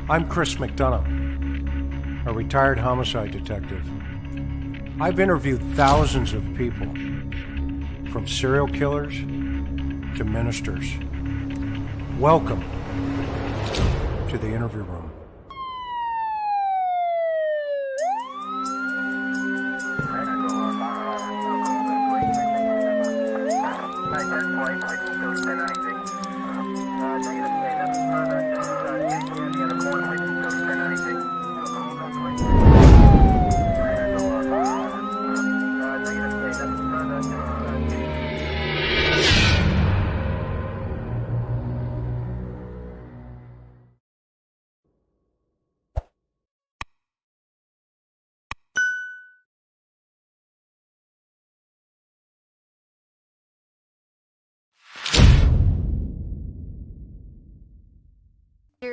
I'm Chris Mcdonough, a retired homicide detective. I've interviewed thousands of people, from serial killers to ministers. Welcome to the interview room.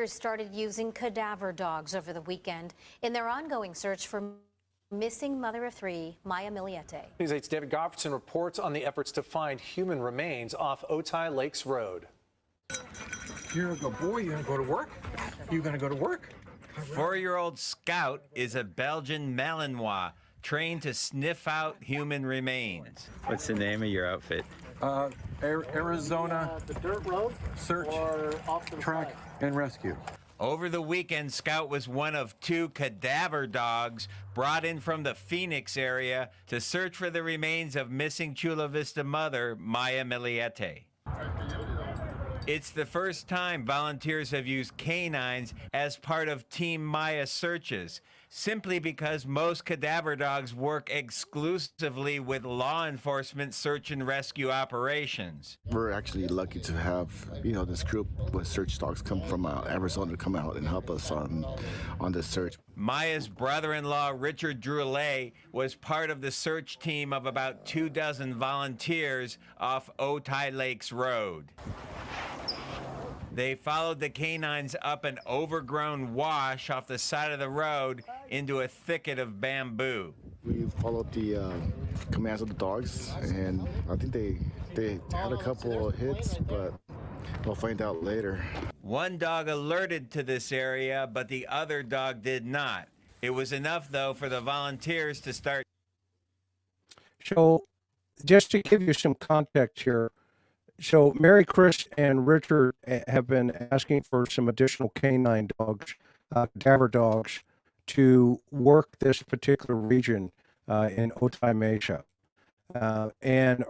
Started using cadaver dogs over the weekend in their ongoing search for missing mother of three, Maya Millete. News 8's David Goffredson reports on the efforts to find human remains off Otay Lakes Road. You're a good boy. You gonna go to work? You gonna go to work? 4-year-old Scout is a Belgian Malinois trained to sniff out human remains. What's the name of your outfit? Arizona the dirt road Search, or off to the Track, side? and Rescue. Over the weekend, Scout was one of 2 cadaver dogs brought in from the Phoenix area to search for the remains of missing Chula Vista mother, Maya Millete. It's the first time volunteers have used canines as part of Team Maya searches, simply because most cadaver dogs work exclusively with law enforcement search and rescue operations. We're actually lucky to have, this group with search dogs come from Arizona to come out and help us on this search. Maya's brother-in-law, Richard Drouaillet, was part of the search team of about 24 volunteers off Otay Lakes Road. They followed the canines up an overgrown wash off the side of the road into a thicket of bamboo. We followed the commands of the dogs, and I think they had a couple of hits, but we'll find out later. One dog alerted to this area, but the other dog did not. It was enough, though, for the volunteers to start. So, just to give you some context here, so Maricris and Richard have been asking for some additional canine dogs, cadaver dogs, to work this particular region in Otay Mesa. And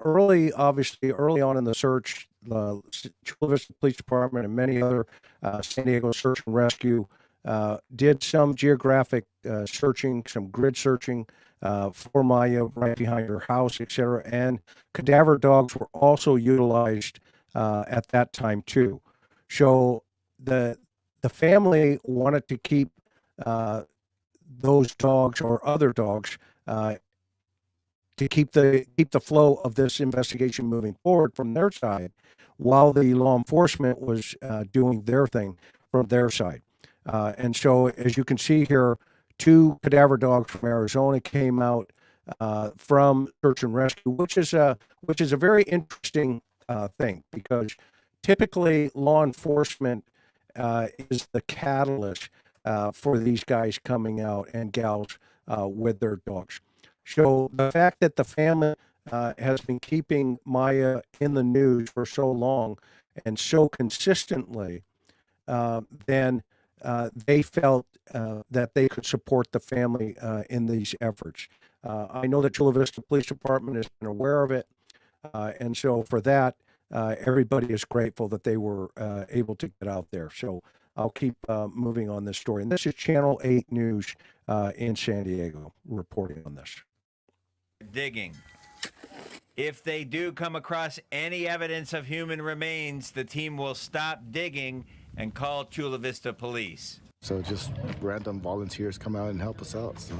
obviously early on in the search, the Chula Vista Police Department and many other San Diego Search and Rescue did some geographic searching, some grid searching for Maya right behind her house, etc. And cadaver dogs were also utilized at that time too. So the family wanted to keep those dogs or other dogs to keep the flow of this investigation moving forward from their side, while the law enforcement was doing their thing from their side. And so, as you can see here, 2 cadaver dogs from Arizona came out from search and rescue, which is a very interesting thing, because typically law enforcement is the catalyst for these guys coming out and gals with their dogs. So the fact that the family has been keeping Maya in the news for so long and so consistently, then they felt that they could support the family in these efforts. I know that Chula Vista Police Department has been aware of it, and so for that, everybody is grateful that they were able to get out there. So I'll keep moving on this story. And this is Channel 8 News in San Diego reporting on this. Digging. If they do come across any evidence of human remains, the team will stop digging and call Chula Vista Police. So just random volunteers come out and help us out. So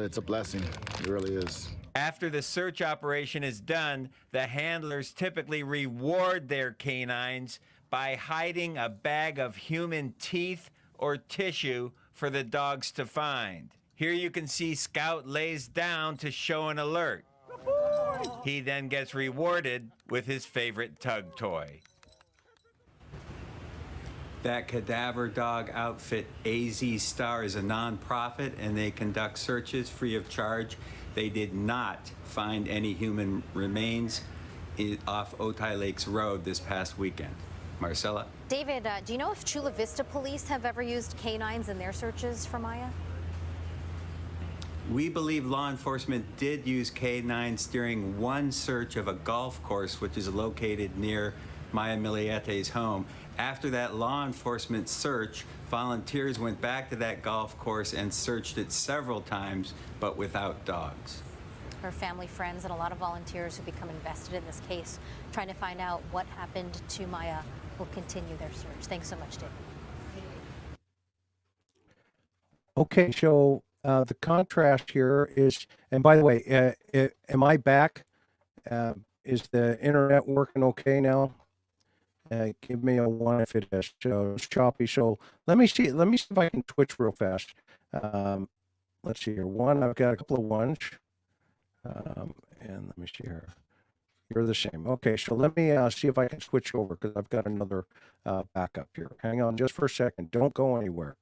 it's a blessing. It really is. After the search operation is done, the handlers typically reward their canines by hiding a bag of human teeth or tissue for the dogs to find. Here you can see Scout lays down to show an alert. He then gets rewarded with his favorite tug toy. That Cadaver dog outfit, AZ Star, is a nonprofit, and they conduct searches free of charge. They did not find any human remains off Otay Lakes Road this past weekend. Marcella? David, do you know if Chula Vista police have ever used canines in their searches for Maya? We believe law enforcement did use K9s during one search of a golf course, which is located near Maya Milliete's home. After that law enforcement search, volunteers went back to that golf course and searched it several times, but without dogs. Her family, friends, and a lot of volunteers who become invested in this case, trying to find out what happened to Maya, will continue their search. Thanks so much, David. Okay, so the contrast here is, and by the way, am I back? Is the internet working okay now? Give me a 1 if it is. So it's choppy. So let me see if I can switch real fast. Let's see here. I've got a couple of ones. And let me see here. You're the same. Okay, so let me see if I can switch over because I've got another backup here. Hang on just for a second. Don't go anywhere.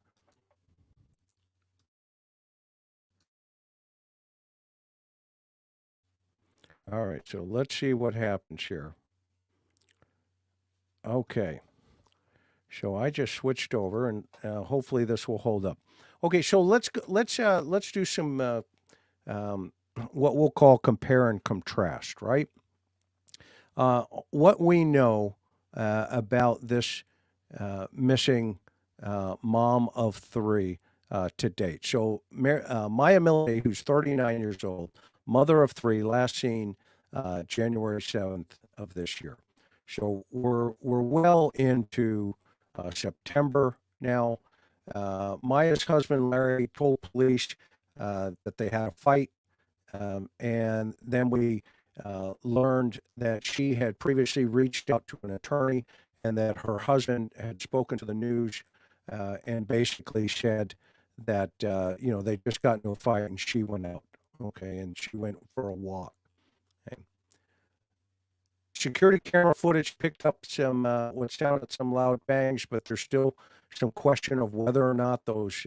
All right, so let's see what happens here. Okay, so I just switched over, and hopefully this will hold up. Okay, so let's do some what we'll call compare and contrast, right? What we know about this missing mom of three to date. So Maya Millete, who's 39 years old, mother of three, last seen January 7th of this year. So we're well into September now. Maya's husband, Larry, told police that they had a fight. And then we learned that she had previously reached out to an attorney and that her husband had spoken to the news and basically said that, they just got into a fight and she went out. Okay. And she went for a walk. Okay. Security camera footage picked up some, what sounded some loud bangs, but there's still some question of whether or not those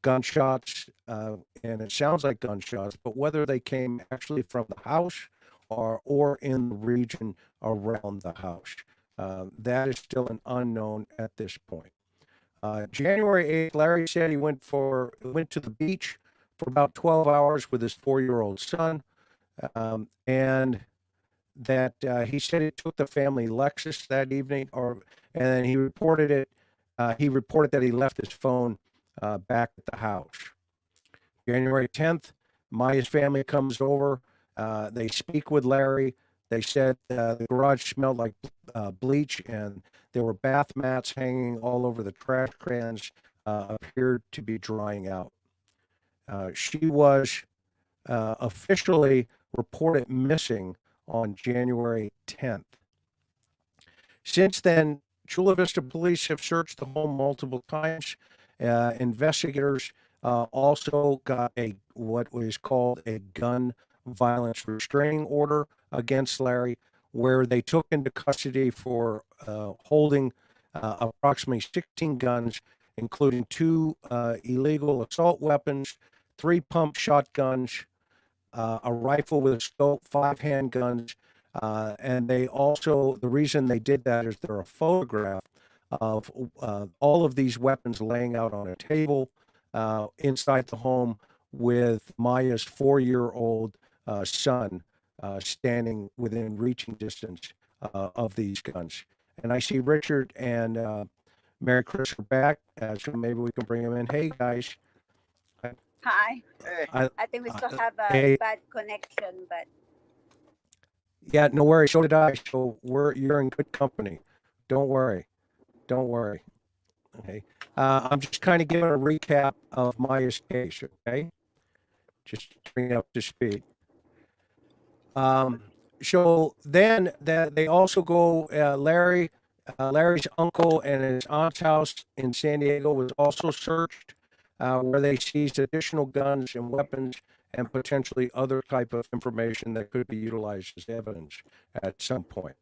gunshots, and it sounds like gunshots, but whether they came actually from the house or in the region around the house. That is still an unknown at this point. January 8th, Larry said he went to the beach for about 12 hours with his 4-year-old son, and that he said he took the family Lexus that evening, and then he reported it. He reported that he left his phone back at the house. January 10th, Maya's family comes over. They speak with Larry. They said the garage smelled like bleach, and there were bath mats hanging all over the trash cans, appeared to be drying out. She was officially reported missing on January 10th. Since then, Chula Vista police have searched the home multiple times. Investigators also got what is called a gun violence restraining order against Larry, where they took into custody for holding approximately 16 guns, including 2 illegal assault weapons, 3 pump shotguns, a rifle with a scope, 5 handguns, and they also, the reason they did that is there a photograph of all of these weapons laying out on a table inside the home with Maya's 4-year-old son standing within reaching distance of these guns. And I see Richard and Maricris are back, so maybe we can bring them in. Hey, guys. Hi. I think we still have a hey. bad connection, but Yeah, no worries. So did I. So you're in good company. Don't worry. Don't worry. Okay. I'm just kind of giving a recap of Maya's case. Okay. Just to bring it up to speed. So then they also go, Larry's uncle and his aunt's house in San Diego was also searched, where they seized additional guns and weapons and potentially other type of information that could be utilized as evidence at some point.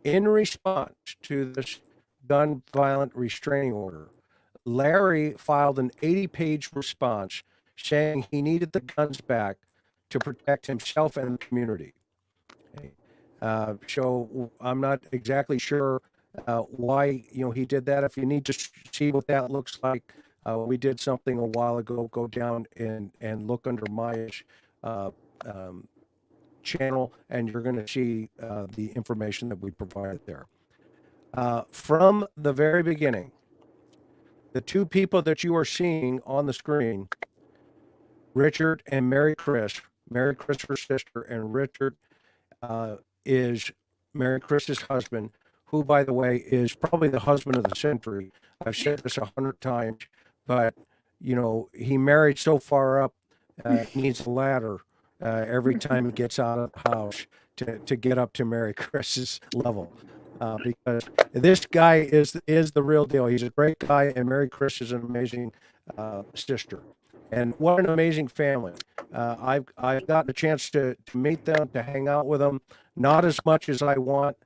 In response to this gun violent restraining order. Larry filed an 80-page response saying he needed the guns back to protect himself and the community. Okay. So I'm not exactly sure why he did that. If you need to see what that looks like, we did something a while ago. Go down and look under Maya's channel, and you're going to see the information that we provided there. From the very beginning, the two people that you are seeing on the screen, Richard and Maricris, her sister, and Richard is Maricris's husband, who, by the way, is probably the husband of the century. I've said this 100 times, but he married so far up, needs a ladder every time he gets out of the house to get up to Maricris's level. Because this guy is the real deal. He's a great guy, and Maricris is an amazing sister. And what an amazing family. I've gotten a chance to meet them, to hang out with them, not as much as I want,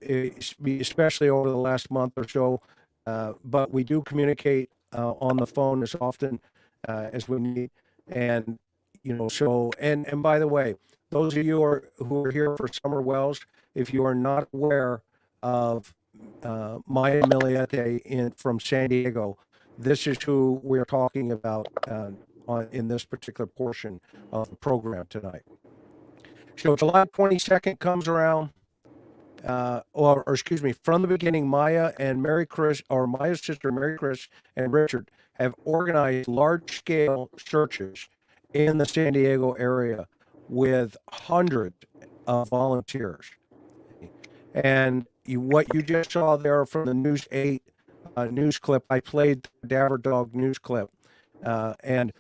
especially over the last month or so, but we do communicate on the phone as often as we need. And, and by the way, those of you who are here for Summer Wells, if you are not aware of Maya Millete from San Diego, this is who we're talking about in this particular portion of the program tonight. So July 22nd comes around, or excuse me, from the beginning, Maya and Maricris, or Maya's sister Maricris and Richard, have organized large-scale searches in the San Diego area with hundreds of volunteers. And what you just saw there from the News 8 news clip, I played the Cadaver Dog news clip. And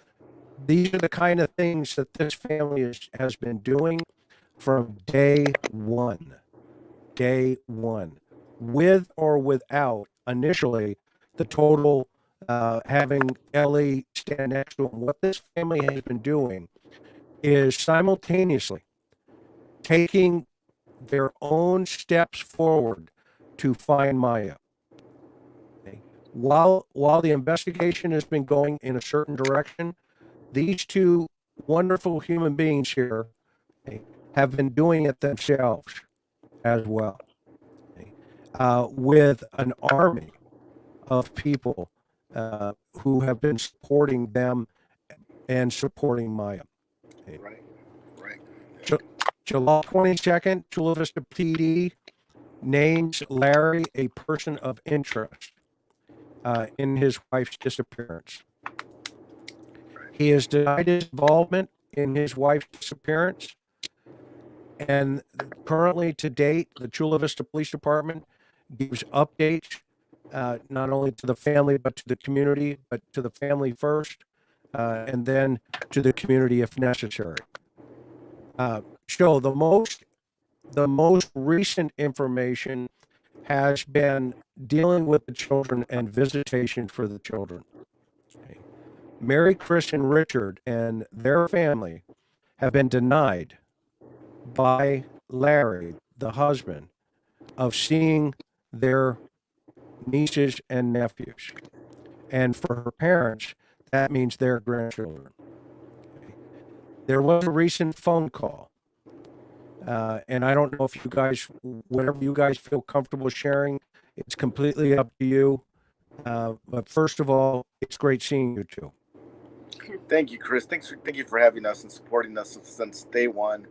these are the kind of things that this family has been doing from day one, with or without initially the total having Ellie stand next to him. What this family has been doing is simultaneously taking their own steps forward to find Maya. Okay. While the investigation has been going in a certain direction, these two wonderful human beings here have been doing it themselves as well, with an army of people who have been supporting them and supporting Maya. Right. July 22nd, Chula Vista PD names Larry a person of interest in his wife's disappearance. He has denied his involvement in his wife's disappearance. And currently, to date, the Chula Vista Police Department gives updates not only to the family, but to the community, but to the family first, and then to the community if necessary. So the most recent information has been dealing with the children and visitation for the children. Okay. Maricris and Richard and their family have been denied by Larry, the husband, of seeing their nieces and nephews. And for her parents, that means their grandchildren. Okay. There was a recent phone call. And I don't know if you guys, whatever you guys feel comfortable sharing, it's completely up to you. But first of all, it's great seeing you two. Thank you, Chris. Thank you for having us and supporting us since day one.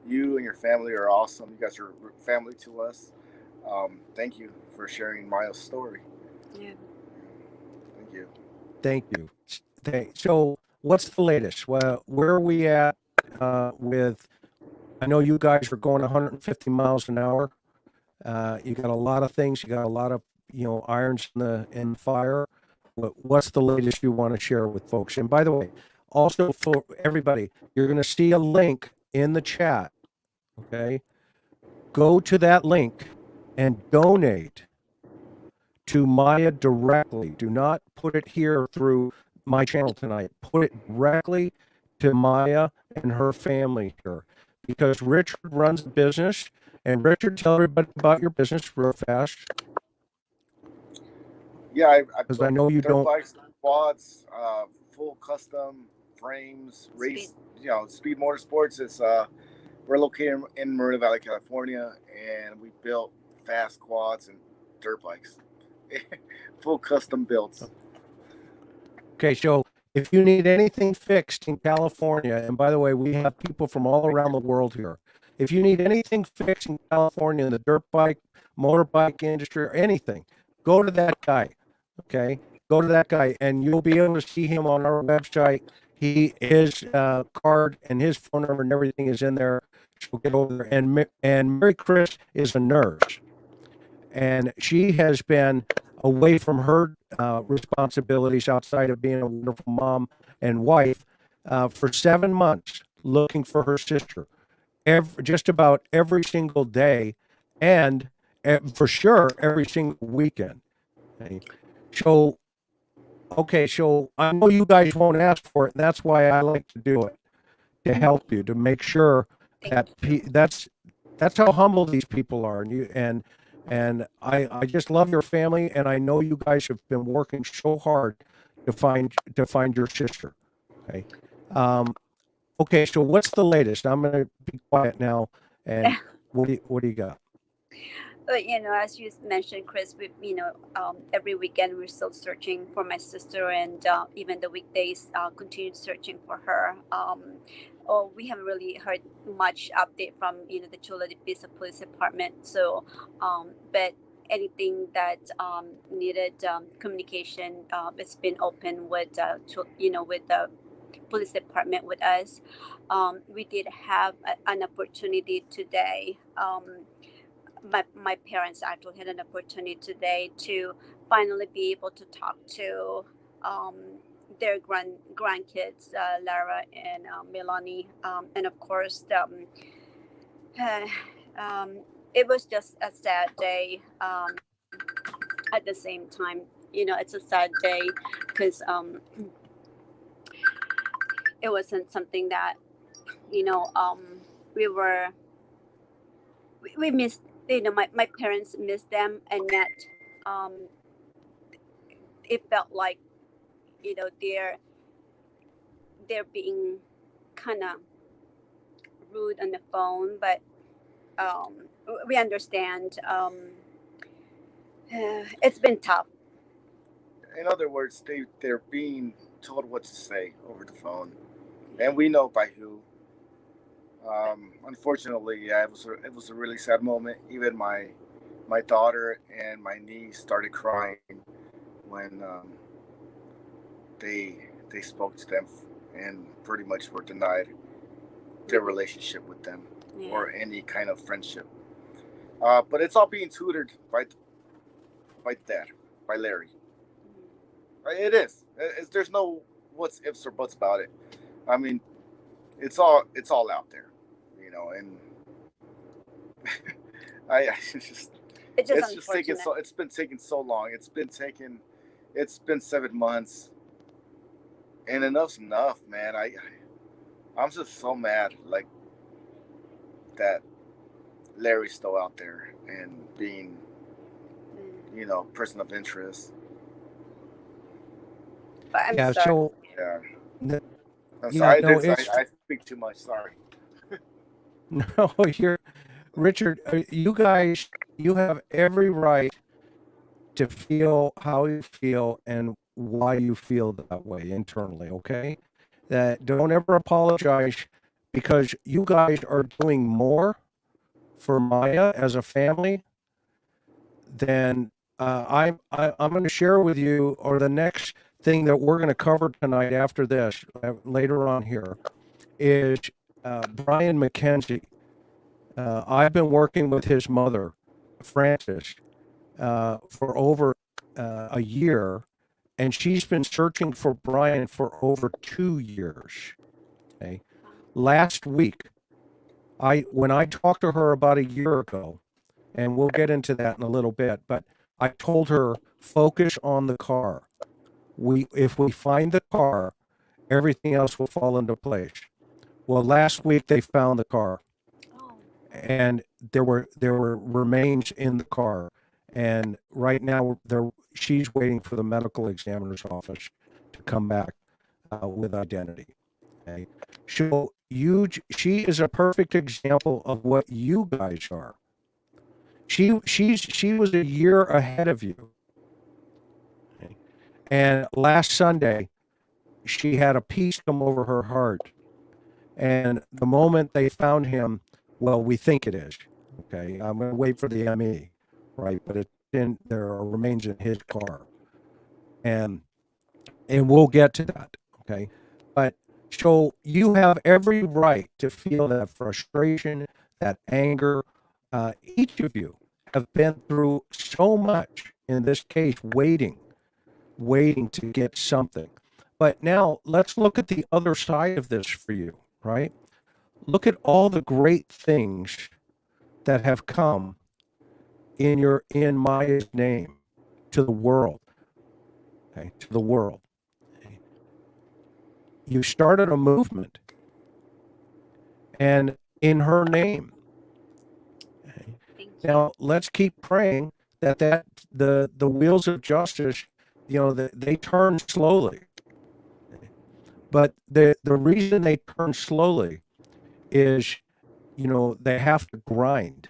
You and your family are awesome. You guys are family to us. Thank you for sharing Maya's story. Yeah. Thank you. Thank you. So what's the latest? Well, where are we at with, I know you guys are going 150 miles an hour. You got a lot of things. You got a lot of, irons in the fire. What's the latest you want to share with folks? And by the way, also for everybody, you're going to see a link in the chat. Okay. Go to that link and donate to Maya directly. Do not put it here through my channel tonight. Put it directly to Maya and her family here, because Richard runs the business. And Richard, tell everybody about your business real fast. Yeah, I Because I built know you dirt don't. bikes, quads, full custom frames, race, Speed Motorsports is we're located in Moreno Valley, California, and we built fast quads and dirt bikes, full custom builds. Okay, so if you need anything fixed in California, and by the way, we have people from all around the world here. If you need anything fixed in California in the dirt bike, motorbike industry, or anything, go to that guy. Okay, go to that guy, and you'll be able to see him on our website. His card and his phone number and everything is in there. So get over there. And Maricris is a nurse, and she has been away from her responsibilities outside of being a wonderful mom and wife for 7 months, looking for her sister, just about every single day, and for sure every single weekend. Okay. So I know you guys won't ask for it, and that's why I like to do it, to help you, to make sure that that's how humble these people are, and I just love your family, and I know you guys have been working so hard to find your sister. Okay. Okay. So what's the latest? I'm gonna be quiet now. And what do you got? But as you mentioned, Chris, every weekend we're still searching for my sister, and even the weekdays, continued searching for her. We haven't really heard much update from the Chula Vista Police Department. So, but anything that needed communication, it's been open with with the police department with us. We did have an opportunity today. My parents actually had an opportunity today to finally be able to talk to their grandkids, Lara and Melanie, and of course, it was just a sad day. At the same time, it's a sad day because it wasn't something that we missed. My parents missed them, and yet it felt like they're being kind of rude on the phone, but we understand. It's been tough. In other words, they're being told what to say over the phone, and we know by who. Unfortunately, yeah, it was a really sad moment. Even my daughter and my niece started crying when they spoke to them and pretty much were denied their relationship with them or any kind of friendship. But it's all being tutored by Dad, by Larry. It is. There's no what's ifs or buts about it. I mean, it's all out there, and it's just taking so. It's been taking so long. It's been 7 months, and enough's enough, man. I'm just so mad, like that Larry's still out there and being, person of interest. But I'm sorry. I'm sorry. I speak too much. Sorry. No, Richard. You guys, you have every right to feel how you feel and why you feel that way internally. Okay, don't ever apologize, because you guys are doing more for Maya as a family than I'm going to share with you, or the next thing that we're going to cover tonight after this, later on here, is Brian McKenzie. I've been working with his mother, Frances, for over a year, and she's been searching for Brian for over 2 years. Okay. Last week, when I talked to her about a year ago, and we'll get into that in a little bit, but I told her, focus on the car. If we find the car, everything else will fall into place. Well, last week they found the car, and there were remains in the car, And right now, she's waiting for the medical examiner's office to come back with identity. Okay, so she is a perfect example of what you guys are. She was a year ahead of you. Okay? And last Sunday, she had a peace come over her heart. And the moment they found him, well, we think it is. Okay, I'm going to wait for the ME, right? But there are remains in his car, and we'll get to that. Okay, but so you have every right to feel that frustration, that anger. Each of you have been through so much in this case, waiting to get something. But now let's look at the other side of this for you, right? Look at all the great things that have come in Maya's name to the world. Okay, to the world. Okay. You started a movement, and in her name. Okay. Now let's keep praying that the wheels of justice, they turn slowly. But the reason they turn slowly is, they have to grind.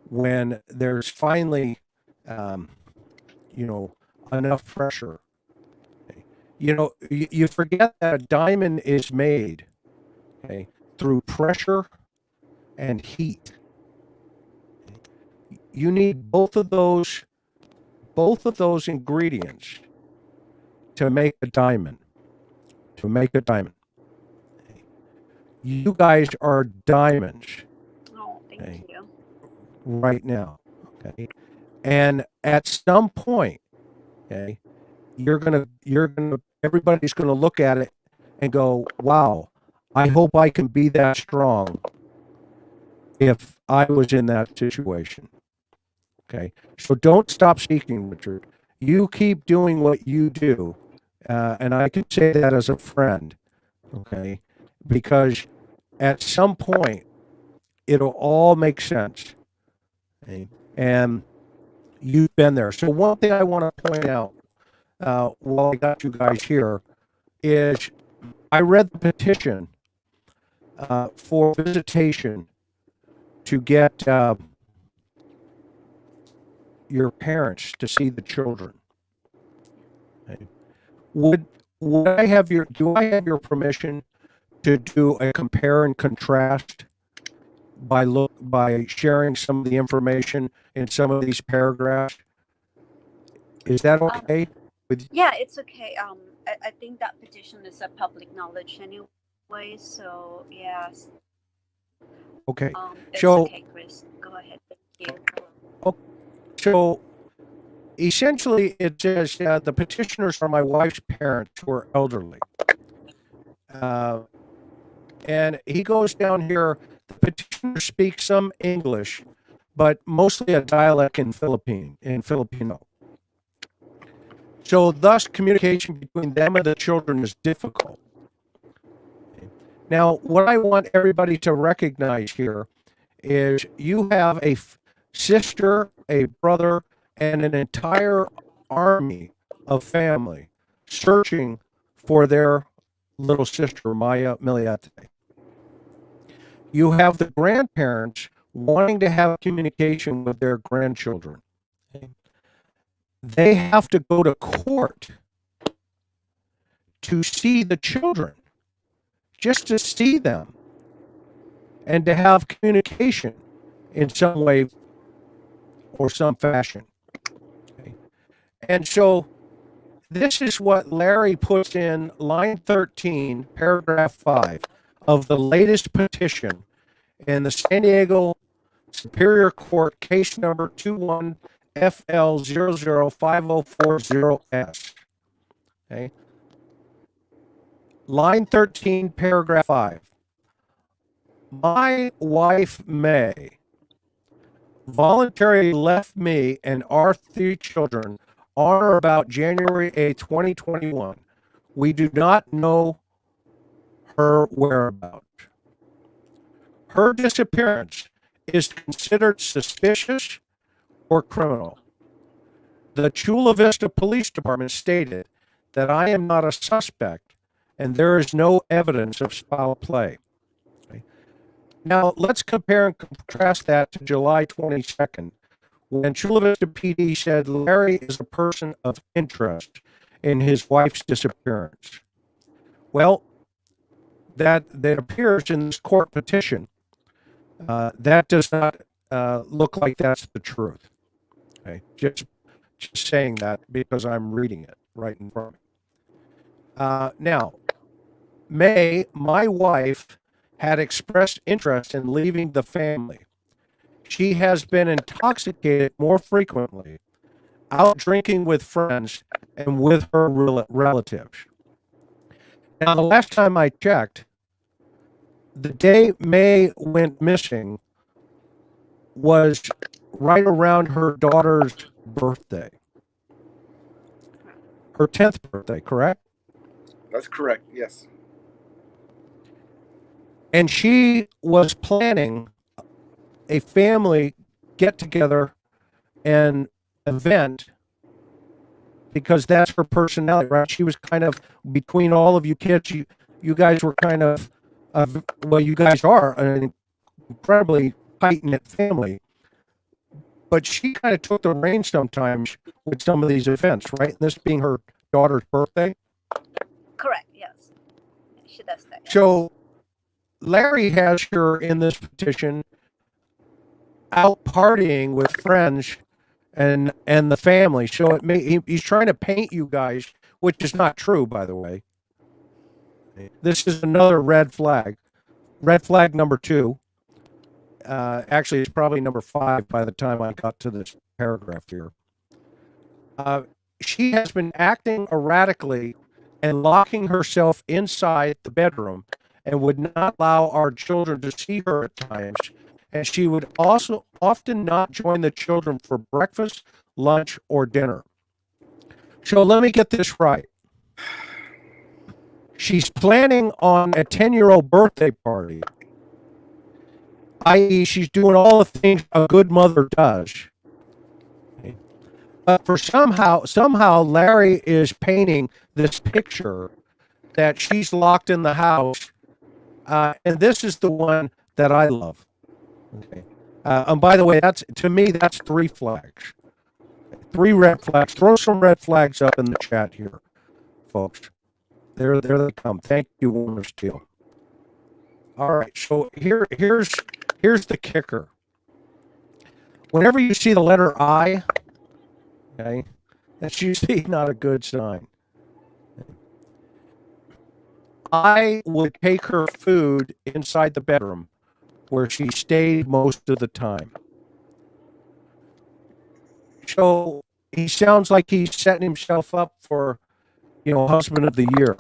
When there's finally, enough pressure. You forget that a diamond is made, okay, through pressure and heat. You need both of those ingredients to make a diamond. You guys are diamonds. Oh, thank you. Right now, okay, and at some point, okay, everybody's gonna look at it and go, wow, I hope I can be that strong if I was in that situation. Okay, so don't stop speaking, Richard. You keep doing what you do, and I can say that as a friend, okay, because at some point it'll all make sense. Okay? And you've been there. So one thing I want to point out while I got you guys here is I read the petition for Visitation to get your parents to see the children. Okay. Do I have your permission to do a compare and contrast by sharing some of the information in some of these paragraphs? Is that okay? Yeah, it's okay. I think that petition is a public knowledge anyway, so yes. Okay. It's okay, Chris. Go ahead. Thank you. So essentially, it says the petitioners are my wife's parents who are elderly. And he goes down here, the petitioner speaks some English, but mostly a dialect in Filipino. So thus communication between them and the children is difficult. Now, what I want everybody to recognize here is you have a sister, a brother, and an entire army of family searching for their little sister, Maya Millete. You have the grandparents wanting to have communication with their grandchildren. They have to go to court to see the children, just to see them, and to have communication in some way or some fashion. Okay. And so this is what Larry puts in line 13, paragraph 5 of the latest petition in the San Diego Superior Court, case number 21FL005040S. Okay. Line 13, paragraph 5. My wife, May, voluntarily left me and our 3 children on or about January 8, 2021. We do not know her whereabouts. Her disappearance is considered suspicious or criminal. The Chula Vista Police Department stated that I am not a suspect and there is no evidence of foul play. Okay. Now, let's compare and contrast that to July 22nd, when Chula Vista PD said Larry is a person of interest in his wife's disappearance. Well, that appears in this court petition. That does not look like that's the truth. Okay, just saying that because I'm reading it right in front of me. Now, May, my wife, had expressed interest in leaving the family. She has been intoxicated more frequently, out drinking with friends and with her relatives. Now, the last time I checked, the day May went missing was right around her daughter's birthday. Her 10th birthday, correct? That's correct, yes. And she was planning a family get-together and event because that's her personality, right? She was kind of, between all of you kids, you guys were kind of, well, you guys are an incredibly tight-knit family. But she kind of took the reins sometimes with some of these events, right? This being her daughter's birthday. Correct, yes. She does that. Yes. So Larry has her in this petition out partying with friends and the family. So he's trying to paint you guys, which is not true, by the way. This is another red flag. Red flag number 2. Actually, it's probably number 5 by the time I got to this paragraph here. She has been acting erratically and locking herself inside the bedroom and would not allow our children to see her at times. And she would also often not join the children for breakfast, lunch, or dinner. So let me get this right. She's planning on a 10-year-old birthday party, i.e. she's doing all the things a good mother does. Okay. But for somehow Larry is painting this picture that she's locked in the house, and this is the one that I love. Okay. And by the way, to me, that's 3 flags. 3 red flags. Throw some red flags up in the chat here, folks. There they come. Thank you, Woman of Steel. All right, so here's the kicker. Whenever you see the letter I, okay, that's usually not a good sign. I would take her food inside the bedroom where she stayed most of the time. So he sounds like he's setting himself up for, husband of the year.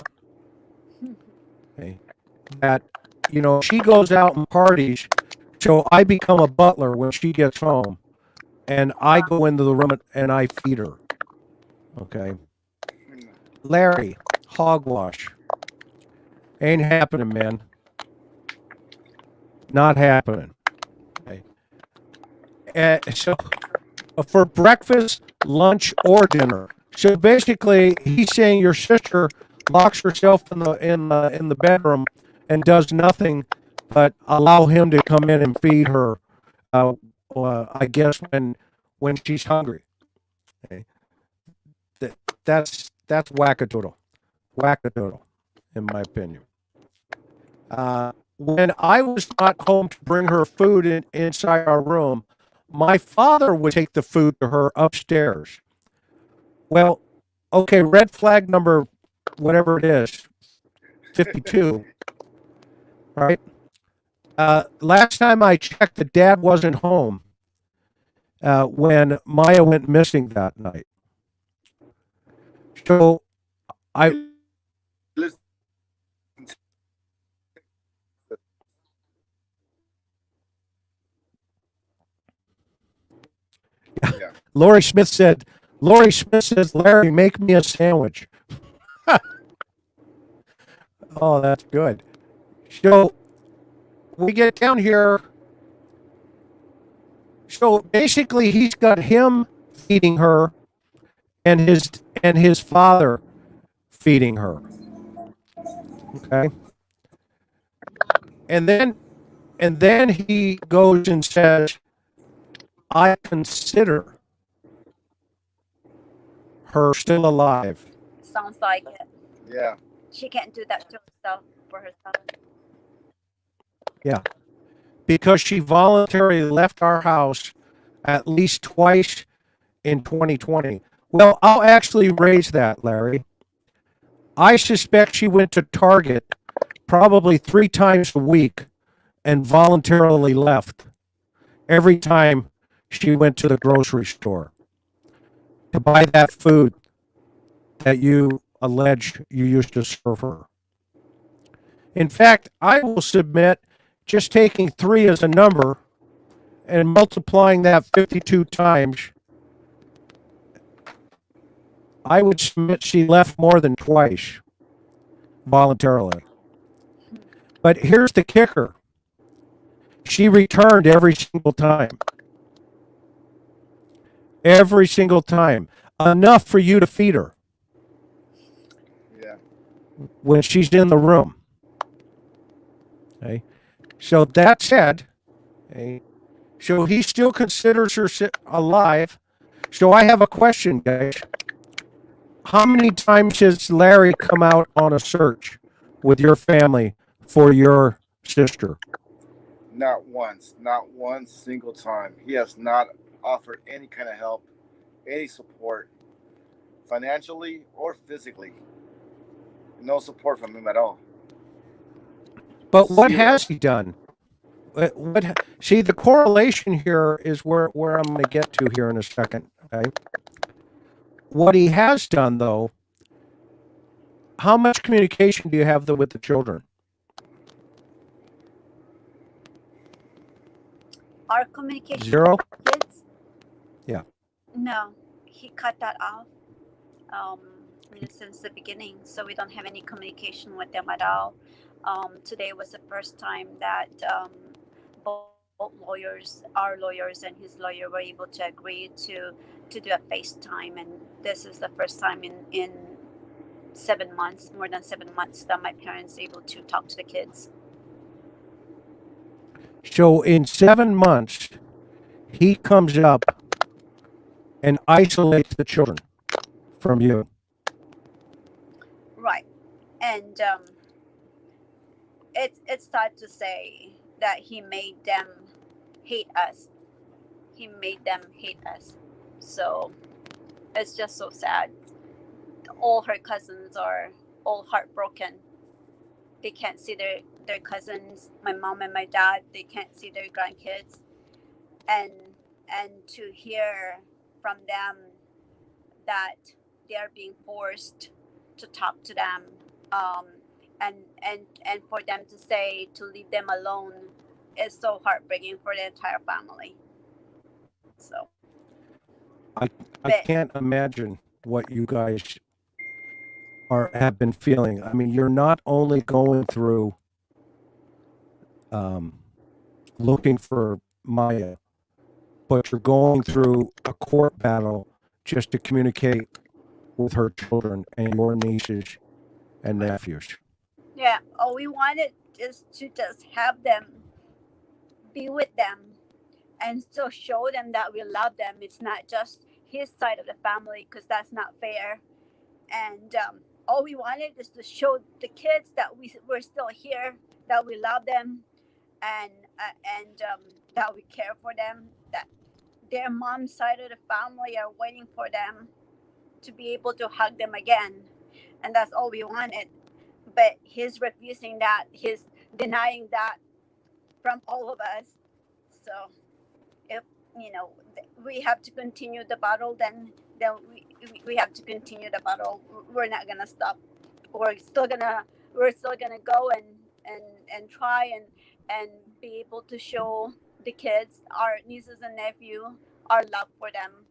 Okay. That, she goes out and parties, so I become a butler when she gets home, and I go into the room and I feed her. Okay. Larry, hogwash. Ain't happening, man. Not happening. Okay. So for breakfast, lunch, or dinner. So basically, he's saying your sister locks herself in the bedroom and does nothing but allow him to come in and feed her. I guess when she's hungry. Okay. That's wackadoodle, in my opinion. When I was not home to bring her food inside our room, my father would take the food to her upstairs. Well, okay, red flag number, whatever it is, 52, right? Last time I checked, the dad wasn't home when Maya went missing that night. So Lori Smith says, Larry, make me a sandwich. Oh, that's good. So we get down here. So basically, he's got him feeding her, and his father feeding her. Okay, and then he goes and says, "I consider her still alive." Sounds like it. Yeah. She can't do that to herself for herself. Yeah, because she voluntarily left our house at least twice in 2020. Well, I'll actually raise that, Larry. I suspect she went to Target probably 3 times a week and voluntarily left every time she went to the grocery store to buy that food that you allege you used to serve her. In fact, I will submit just taking 3 as a number and multiplying that 52 times, I would submit she left more than twice voluntarily. But here's the kicker. She returned every single time. Every single time. Enough for you to feed her. Yeah. When she's in the room. Okay. So that said, okay, so he still considers her alive. So I have a question, guys. How many times has Larry come out on a search with your family for your sister? Not once. Not one single time. He has not offered any kind of help, any support, financially or physically. No support from him at all. But what Zero. has he done? See, the correlation here is where I'm going to get to here in a second. Okay. What he has done, though, how much communication do you have with the children? Our communication 0? with kids? Yeah. No, he cut that off since the beginning, so we don't have any communication with them at all. Today was the first time that both lawyers, our lawyers and his lawyer, were able to agree to do a FaceTime, and this is the first time in 7 months, more than 7 months, that my parents are able to talk to the kids. So in 7 months, he comes up and isolates the children from you. Right, and it's sad to say that he made them hate us. He made them hate us. So it's just so sad. All her cousins are all heartbroken. They can't see their cousins. My mom and my dad, they can't see their grandkids. And to hear from them that they are being forced to talk to them, and for them to say to leave them alone is so heartbreaking for the entire family. So I can't imagine what you guys have been feeling. I mean, you're not only going through looking for Maya, but you're going through a court battle just to communicate with her children and your nieces and nephews. yeah, all we wanted is to just have them, be with them, and still show them that we love them. It's not just his side of the family, because that's not fair. And all we wanted is to show the kids that we're still here, that we love them, and that we care for them, that their mom's side of the family are waiting for them to be able to hug them again. And that's all we wanted. But he's refusing that. He's denying that from all of us. So if we have to continue the battle, then we have to continue the battle. We're not gonna stop. We're still gonna go and try and be able to show the kids, our nieces and nephew, our love for them.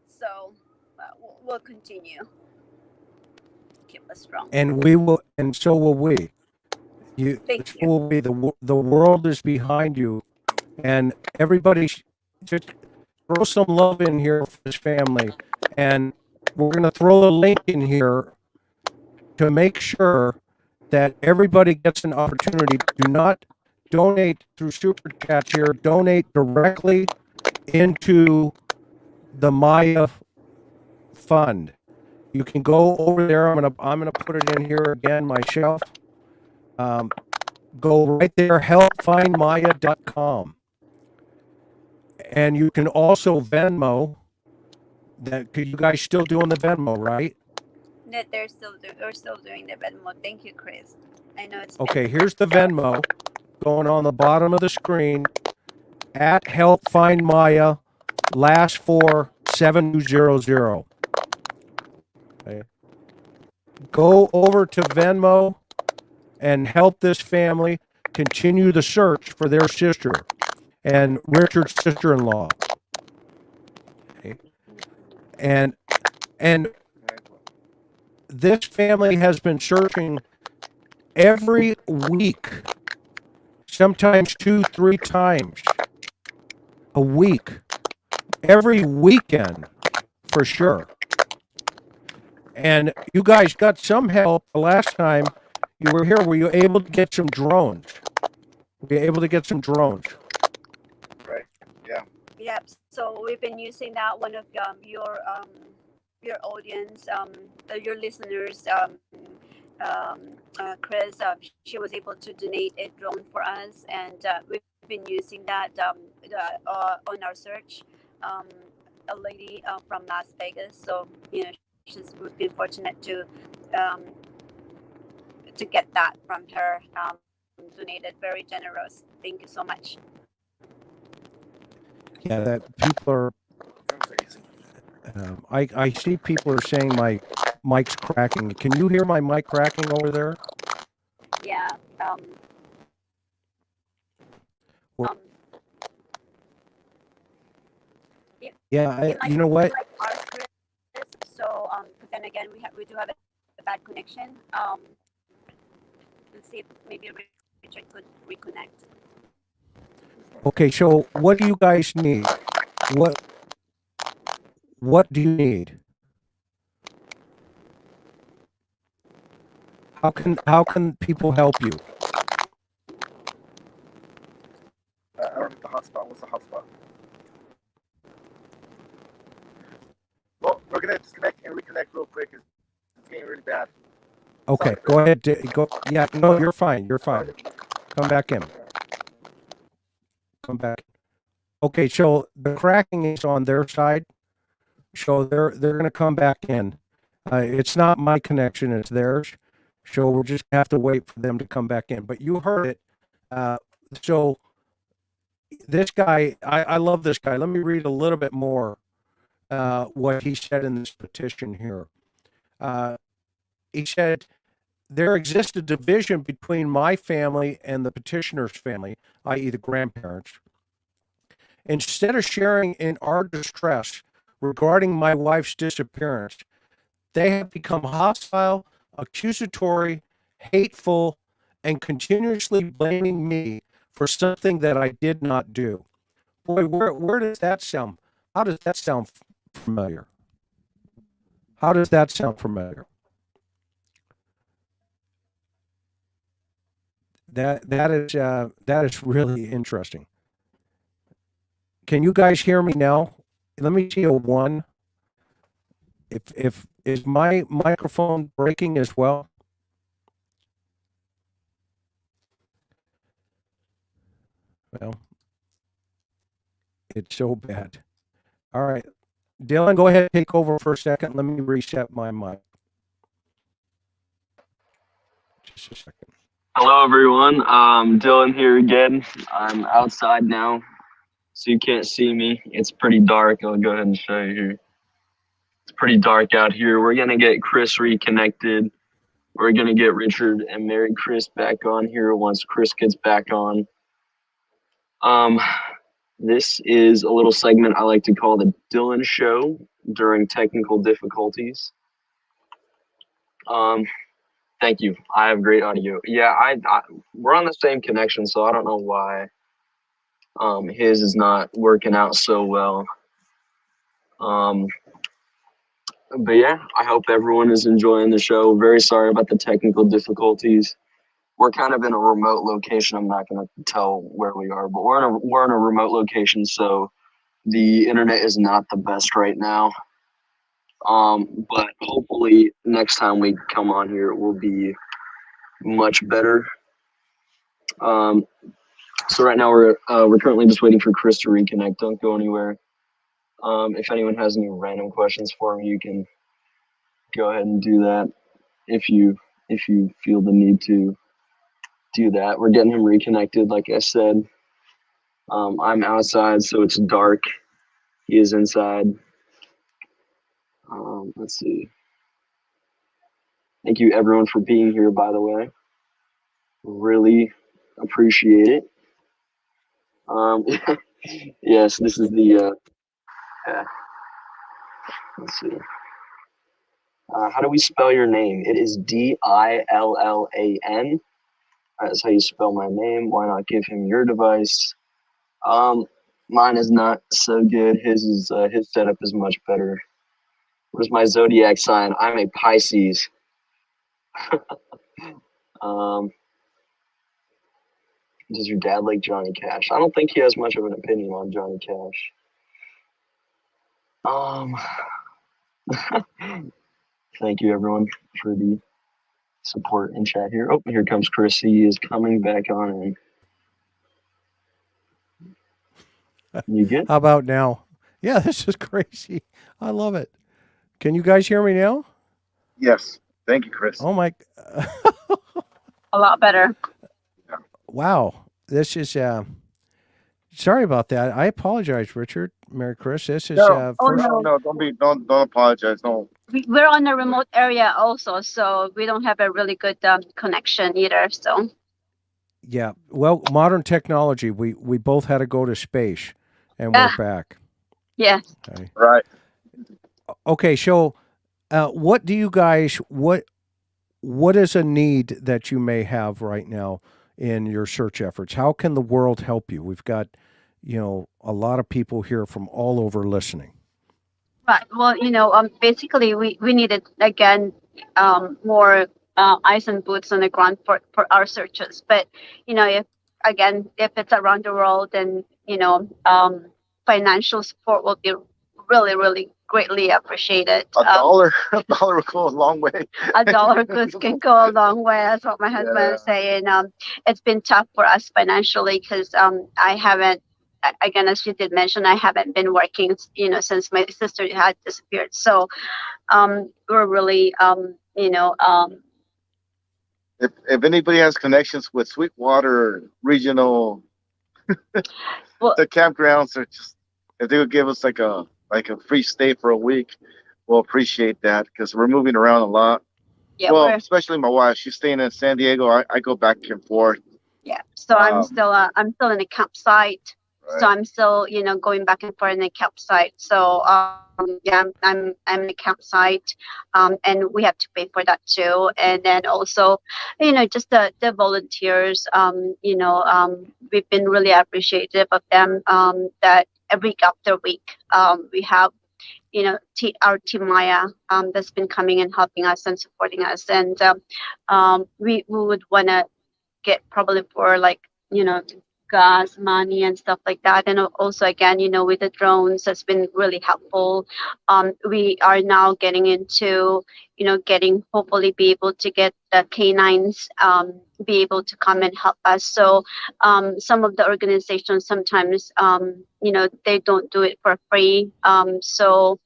So we'll continue. Keep us strong. And we will, and so will we. Thank So you. will be the world is behind you, and everybody just throw some love in here for this family, and we're going to throw a link in here to make sure that everybody gets an opportunity. Do not donate through super chats here. Donate directly into the Maya fund. You can go over there. I'm gonna put it in here again myself. Go right there, helpfindmaya.com. And you can also Venmo. That you guys still doing the Venmo, right? That we're still doing the Venmo. Thank you, Chris. I know it's Okay, here's the Venmo going on the bottom of the screen at Help Find Maya, last four 7200. Okay. Go over to Venmo and help this family continue the search for their sister and Richard's sister-in-law. Okay. And this family has been searching every week, sometimes 2-3 times a week, every weekend for sure. And you guys got some help the last time you were here. Were you able to get some drones? Were you able to get some drones? Right. Yeah. Yep. So we've been using that. One of your audience, your listeners, Chris, she was able to donate a drone for us, and we've been using that on our search. A lady from Las Vegas, so we've been fortunate to get that from her. Donated, very generous. Thank you so much. Yeah, that people are. I see people are saying my mic's cracking. Can you hear my mic cracking over there? Yeah. Yeah, you know what? So, but then again, we do have a bad connection. Let's see if maybe Richard could reconnect. Okay, so what do you guys need? What do you need? How can people help you? I don't know the hotspot. What's the hotspot? Well, we're gonna disconnect and reconnect real quick. It's getting really bad. Okay, go ahead. Go. Yeah, no, you're fine. You're fine. Come back in. Come back. Okay, so the cracking is on their side, so they're going to come back in. It's not my connection; it's theirs. So we'll just have to wait for them to come back in. But you heard it. So this guy, I love this guy. Let me read a little bit more what he said in this petition here. He said, there exists a division between my family and the petitioner's family, i.e. the grandparents. Instead of sharing in our distress regarding my wife's disappearance, they have become hostile, accusatory, hateful, and continuously blaming me for something that I did not do. Boy, where does that sound? How does that sound familiar? How does that sound familiar? That is really interesting. Can you guys hear me now? Let me see a 1. If is my microphone breaking as well? Well, it's so bad. All right, Dylan, go ahead and take over for a second. Let me reset my mic. Just a second. Hello, everyone. Dylan here again. I'm outside now, so you can't see me. It's pretty dark. I'll go ahead and show you here. It's pretty dark out here. We're going to get Chris reconnected. We're going to get Richard and Maricris back on here once Chris gets back on. This is a little segment I like to call the Dillan Show during technical difficulties. Thank you. I have great audio. Yeah, we're on the same connection, so I don't know why His is not working out so well. But yeah, I hope everyone is enjoying the show. Very sorry about the technical difficulties. We're kind of in a remote location. I'm not going to tell where we are, but we're in a remote location, so the internet is not the best right now. But hopefully next time we come on here, it will be much better. So right now we're currently just waiting for Chris to reconnect. Don't go anywhere. If anyone has any random questions for me, you can go ahead and do that if you feel the need to do that. We're getting him reconnected, like I said. I'm outside, so it's dark. He is inside. Let's see. Thank you everyone for being here, by the way. Really appreciate it. Yes, this is the yeah. Let's see. How do we spell your name? It is Dillan. That's how you spell my name. Why not give him your device? Mine is not so good. His setup is much better. What is my zodiac sign? I'm a Pisces. Does your dad like Johnny Cash? I don't think he has much of an opinion on Johnny Cash. Thank you everyone for the support in chat here. Oh, here comes Chris. He is coming back on in. You good? How about now? Yeah, this is crazy. I love it. Can you guys hear me now? Yes. Thank you, Chris. Oh my. A lot better. Wow. This is, sorry about that. I apologize, Richard, Maricris. This is, No, first. no, don't apologize. No. We're on a remote area also, so we don't have a really good connection either. So. Yeah. Well, modern technology, we both had to go to space and we're back. Yeah. Okay. Right. Okay. So, what do you guys, what is a need that you may have right now in your search efforts? How can the world help you? We've got, a lot of people here from all over listening. Right. Well, basically we needed, again, more eyes and boots on the ground for our searches. But, if it's around the world, then, financial support will be really, really greatly appreciated. A dollar will go a long way. A dollar can go a long way. That's what my husband is saying. It's been tough for us financially because I haven't, again, as you did mention, I haven't been working, since my sister had disappeared. So we're really, If anybody has connections with Sweetwater Regional, well, the campgrounds are just, if they would give us like a free stay for a week, we'll appreciate that because we're moving around a lot. Yeah, well, especially my wife. She's staying in San Diego. I go back and forth. Yeah. So I'm still in a campsite. Right. So I'm still, going back and forth in the campsite. So yeah, I'm in a campsite, and we have to pay for that too. And then also, just the volunteers. We've been really appreciative of them. That week after week, we have, our team Maya, that's been coming and helping us and supporting us. And we would want to get probably for gas money and stuff like that. And also, again, with the drones, that's been really helpful. We are now getting into, hopefully be able to get the canines, be able to come and help us. So some of the organizations sometimes, they don't do it for free. So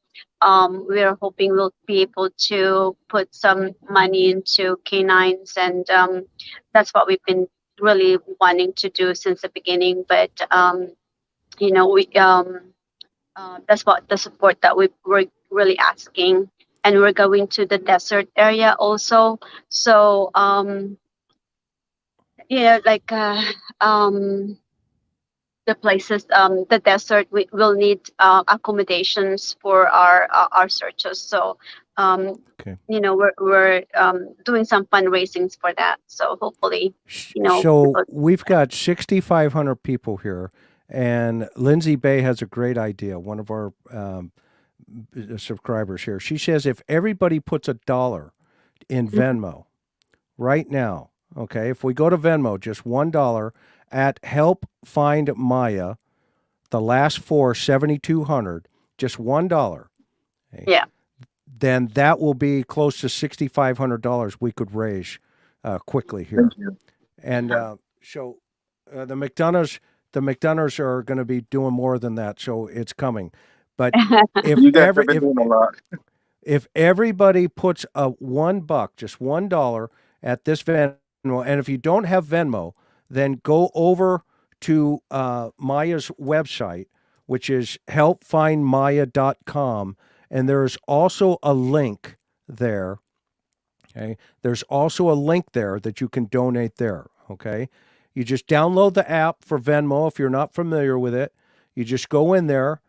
we are hoping we'll be able to put some money into canines, and that's what we've been really wanting to do since the beginning. But we that's what the support that we're really asking. And we're going to the desert area also. So the places, the desert, we will need accommodations for our searches. So Okay. we're doing some fundraisings for that. So hopefully, So we've got 6,500 people here, And Lindsay Bay has a great idea. One of our subscribers here. She says if everybody puts $1 in Venmo right now, okay, if we go to Venmo, just $1 at Help Find Maya, the last four, 7,200, just $1. Okay, Yeah. then that will be close to $6,500 we could raise quickly here. And so the McDonoughs are going to be doing more than that, so it's coming. But if everybody puts $1, just $1 at this Venmo, and if you don't have Venmo, then go over to Maya's website, which is helpfindmaya.com, and there's also a link there. Okay, there's also a link there that you can donate there. Okay, you just download the app for Venmo if you're not familiar with it. You just go in there,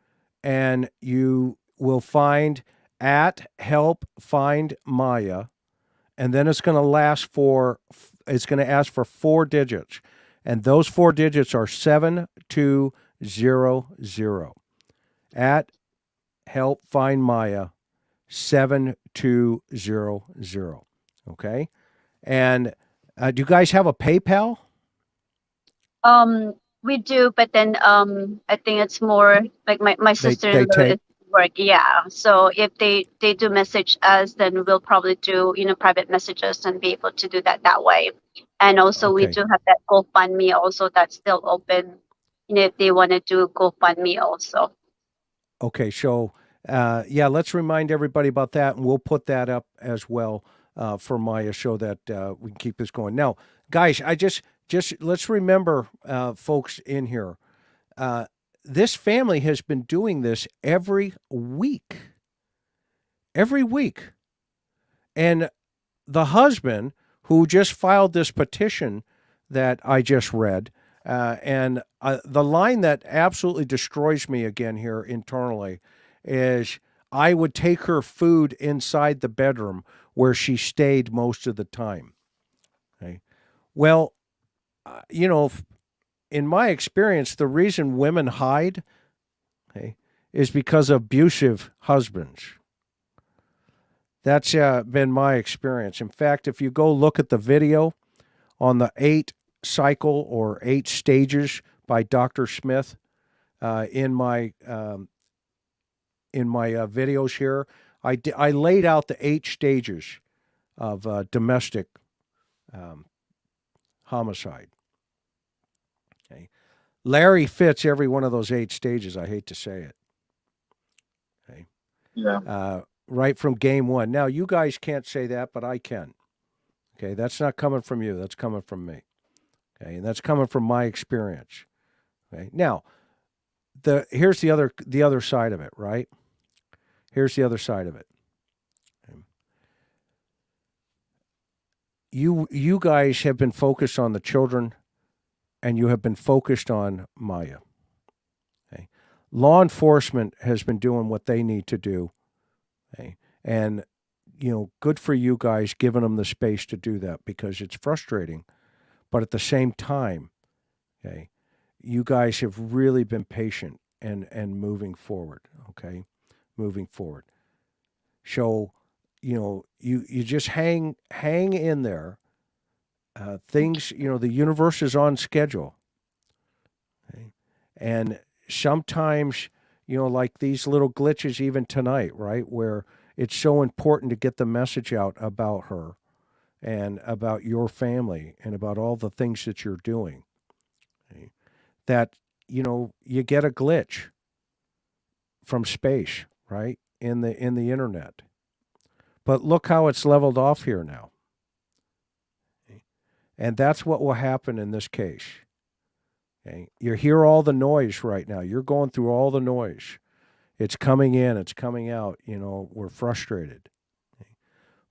and you will find at Help Find Maya, and then it's going to ask for 4 digits, and those 4 digits are 7200. At Help Find Maya, 7200. Okay, and do you guys have a PayPal? We do, but then I think it's more like my sister-in-law is work. Yeah. So if they do message us, then we'll probably do private messages and be able to do that way. And also we do have that GoFundMe also that's still open. If they want to do GoFundMe also. Okay, so yeah, let's remind everybody about that, and we'll put that up as well for Maya, so that we can keep this going. Now, guys, I just let's remember, folks in here, this family has been doing this every week. And the husband, who just filed this petition that I just read, and the line that absolutely destroys me again here internally is, I would take her food inside the bedroom where she stayed most of the time. Okay. Well, in my experience, the reason women hide, is because of abusive husbands. That's been my experience. In fact, if you go look at the video on the 8 cycle or 8 stages by Dr. Smith in my videos here, I laid out the 8 stages of domestic homicide. Okay. Larry fits every one of those 8 stages. I hate to say it. Okay. Yeah. Right from game one. Now, you guys can't say that, but I can. Okay. That's not coming from you. That's coming from me. Okay. And that's coming from my experience. Okay. Now, here's the other side of it, right? Here's the other side of it. Okay. You guys have been focused on the children, and you have been focused on Maya. Okay. Law enforcement has been doing what they need to do. Okay. And, good for you guys giving them the space to do that, because it's frustrating. But at the same time, okay, you guys have really been patient and moving forward. Okay. Moving forward. So, you just hang in there. Things, the universe is on schedule. Okay? And sometimes, like these little glitches even tonight, right, where it's so important to get the message out about her and about your family and about all the things that you're doing, okay, that, you get a glitch from space, right, in the internet. But look how it's leveled off here now. Okay? And that's what will happen in this case. Okay? You hear all the noise right now. You're going through all the noise. It's coming in, it's coming out. We're frustrated. Okay?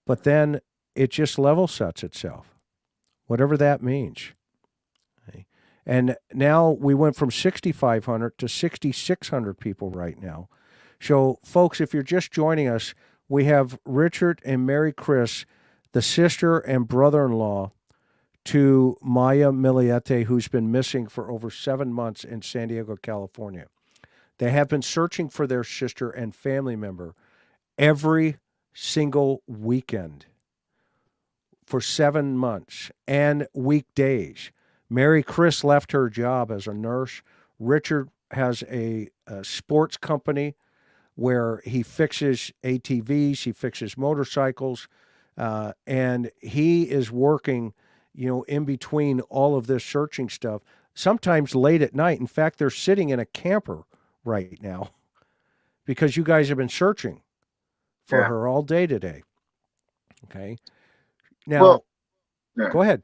But then it just level sets itself, whatever that means. Okay? And now we went from 6,500 to 6,600 people right now. So, folks, if you're just joining us, we have Richard and Maricris, the sister and brother-in-law to Maya Millete, who's been missing for over 7 months in San Diego, California. They have been searching for their sister and family member every single weekend for 7 months and weekdays. Maricris left her job as a nurse. Richard has a sports company where he fixes ATVs, he fixes motorcycles, and he is working, in between all of this searching stuff, sometimes late at night. In fact, they're sitting in a camper right now because you guys have been searching for her all day today. Okay. Now, go ahead.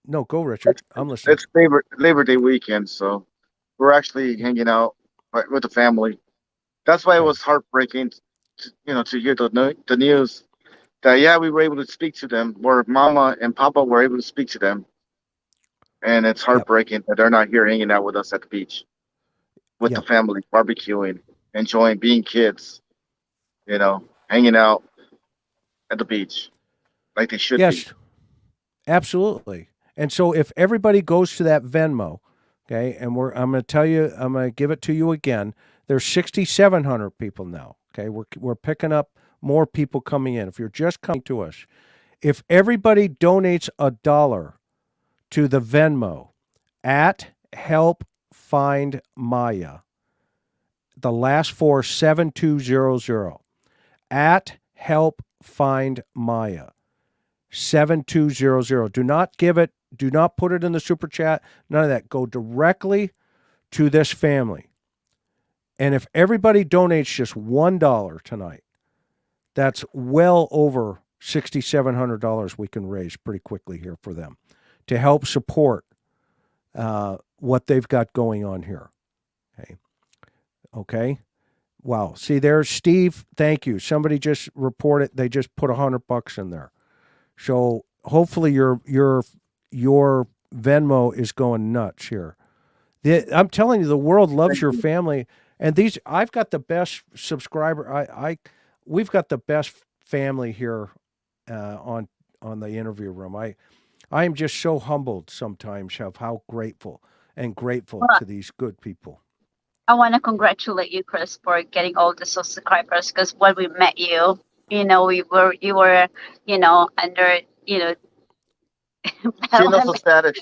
No, go, Richard. I'm listening. It's Labor Day weekend, so we're actually hanging out with the family. That's why it was heartbreaking, to hear the news that we were able to speak to them, where Mama and Papa were able to speak to them, and it's heartbreaking that they're not here hanging out with us at the beach, with the family, barbecuing, enjoying being kids, hanging out at the beach like they should be. Absolutely. And so if everybody goes to that Venmo, okay, and I'm going to give it to you again. There's 6,700 people now. Okay. We're picking up more people coming in. If you're just coming to us, if everybody donates $1 to the Venmo at Help Find Maya, the last four, 7200, at Help Find Maya, 7200. Do not give it. Do not put it in the super chat. None of that. Go directly to this family. And if everybody donates just $1 tonight, that's well over $6,700 we can raise pretty quickly here for them to help support what they've got going on here. Okay. Wow. See, there's Steve. Thank you. Somebody just reported they just put $100 in there. So hopefully your Venmo is going nuts here. I'm telling you, the world loves your family. And I've got the best subscriber. We've got the best family here on the interview room. I am just so humbled sometimes of how grateful to these good people. I want to congratulate you, Chris, for getting all the subscribers. Because when we met you, you were under status.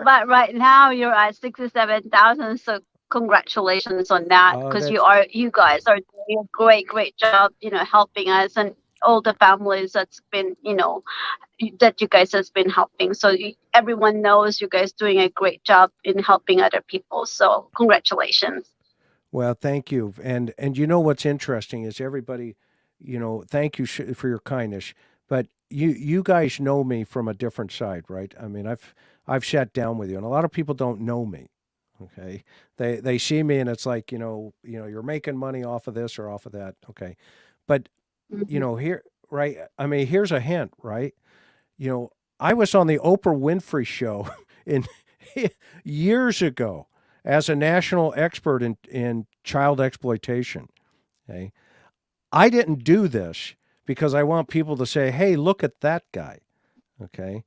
But right now you're at 67,000. So congratulations on that, because you guys are doing a great job, helping us and all the families that's been, that you guys has been helping. So everyone knows you guys doing a great job in helping other people. So congratulations. Well, thank you. And what's interesting is everybody, thank you for your kindness, but you guys know me from a different side, right? I mean, I've sat down with you, and a lot of people don't know me. Okay. They see me and it's like, you're making money off of this or off of that. Okay. But, here, right. I mean, here's a hint, right? I was on the Oprah Winfrey show years ago as a national expert in child exploitation. Okay. I didn't do this because I want people to say, hey, look at that guy. Okay.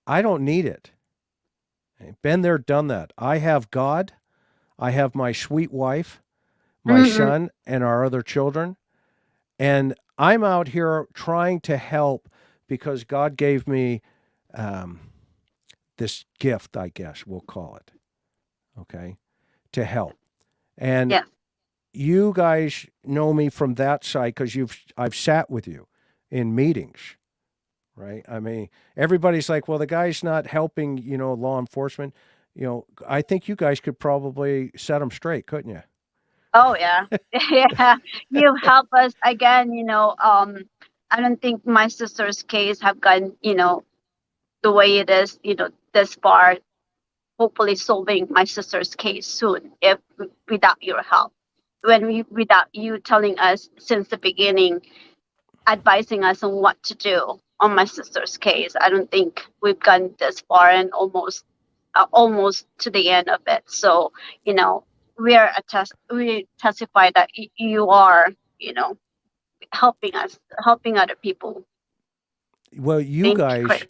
I don't need it. Been there, done that. I have God. I have my sweet wife, my son, and our other children. And I'm out here trying to help because God gave me this gift, I guess we'll call it. Okay. To help. And you guys know me from that side because I've sat with you in meetings. Right. I mean, everybody's like, well, the guy's not helping, law enforcement. I think you guys could probably set them straight, couldn't you? Oh, yeah. Yeah. You help us again. I don't think my sister's case have gone, the way it is, this far, hopefully solving my sister's case soon, if without your help. Without you telling us since the beginning, advising us on what to do on my sister's case, I don't think we've gone this far and almost to the end of it. So, we testify that you are, helping us, helping other people. Well, you guys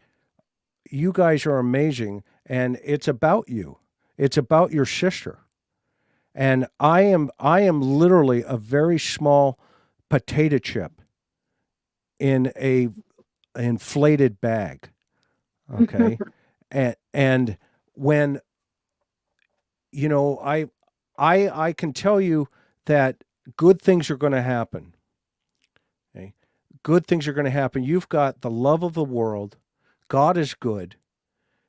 you guys are amazing, and it's about you. It's about your sister. And I am literally a very small potato chip in a inflated bag. Okay. and when, you know, I can tell you that good things are going to happen. Okay. Good things are going to happen. You've got the love of the world. God is good.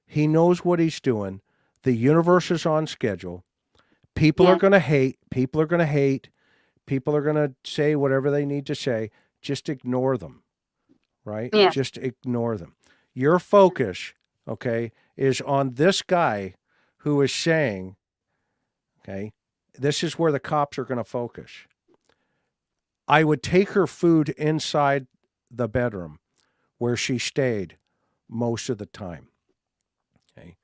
He knows what he's doing. The universe is on schedule. People are going to hate. People are going to hate. People are going to say whatever they need to say. Just ignore them, right? Yeah. Just ignore them. Your focus, okay, is on this guy who is saying, okay, this is where the cops are going to focus. I would take her food inside the bedroom where she stayed most of the time. Okay.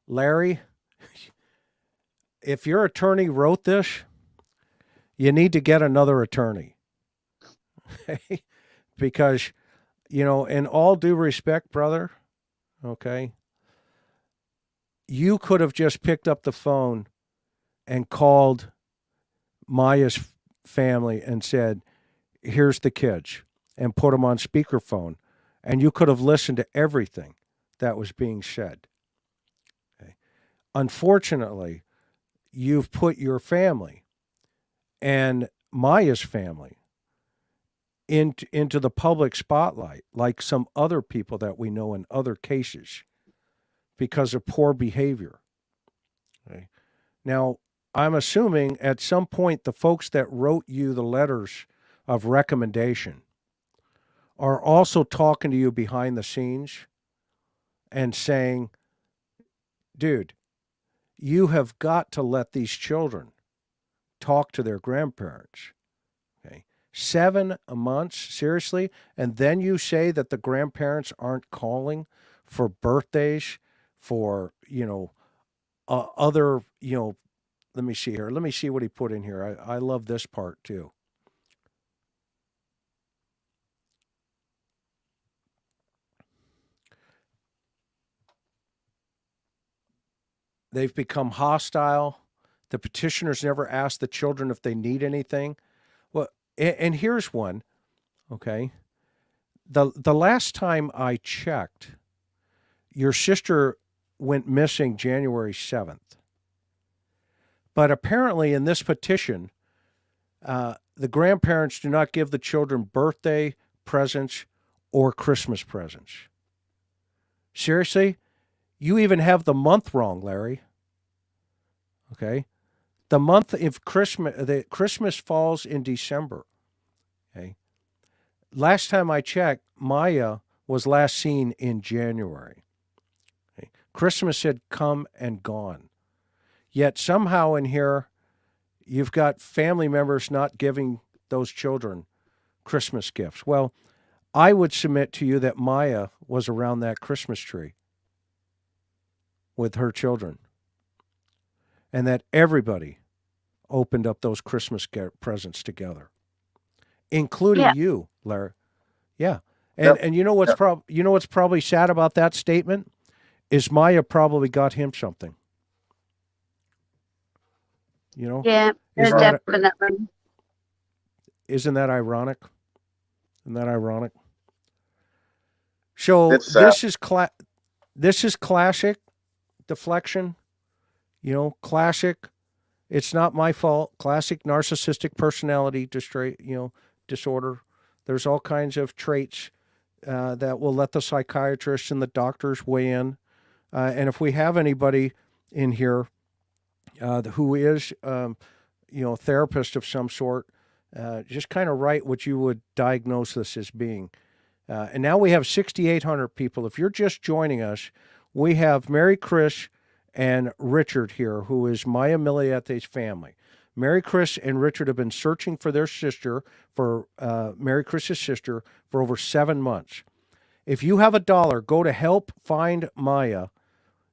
Larry, if your attorney wrote this, you need to get another attorney. Okay? Because, you know, in all due respect, brother, okay, you could have just picked up the phone and called Maya's family and said, here's the kids, and put them on speakerphone, and you could have listened to everything that was being said. Okay. Unfortunately, you've put your family and Maya's family into the public spotlight, like some other people that we know in other cases, because of poor behavior. Okay. Now, I'm assuming at some point the folks that wrote you the letters of recommendation are also talking to you behind the scenes and saying, dude, you have got to let these children talk to their grandparents. Okay. 7 months, seriously? And then you say that the grandparents aren't calling for birthdays, for, you know, other, you know, let me see here. Let me see what he put in here. I love this part too. They've become hostile. The petitioners never asked the children if they need anything. Well, and here's one, okay? The last time I checked, your sister went missing January 7th. But apparently in this petition, the grandparents do not give the children birthday presents or Christmas presents. Seriously? You even have the month wrong, Larry. Okay? The month of Christmas falls in December. Okay? Last time I checked, Maya was last seen in January. Okay? Christmas had come and gone. Yet somehow in here, you've got family members not giving those children Christmas gifts. Well, I would submit to you that Maya was around that Christmas tree with her children, and that everybody opened up those Christmas presents together, including you, Larry. Yeah. And you know what's what's probably sad about that statement is Maya probably got him something. You know? Yeah, definitely. Isn't that ironic? Isn't that ironic? So this is classic deflection, you know, classic, it's not my fault, classic narcissistic personality disorder. There's all kinds of traits that will let the psychiatrists and the doctors weigh in. And if we have anybody in here who is, a therapist of some sort, just kind of write what you would diagnose this as being. And now we have 6,800 people. If you're just joining us, we have Maricris and Richard here, who is Maya Millete's family. Maricris and Richard have been searching for their sister, for Maricris's sister, for over 7 months. If you have $1, go to Help Find Maya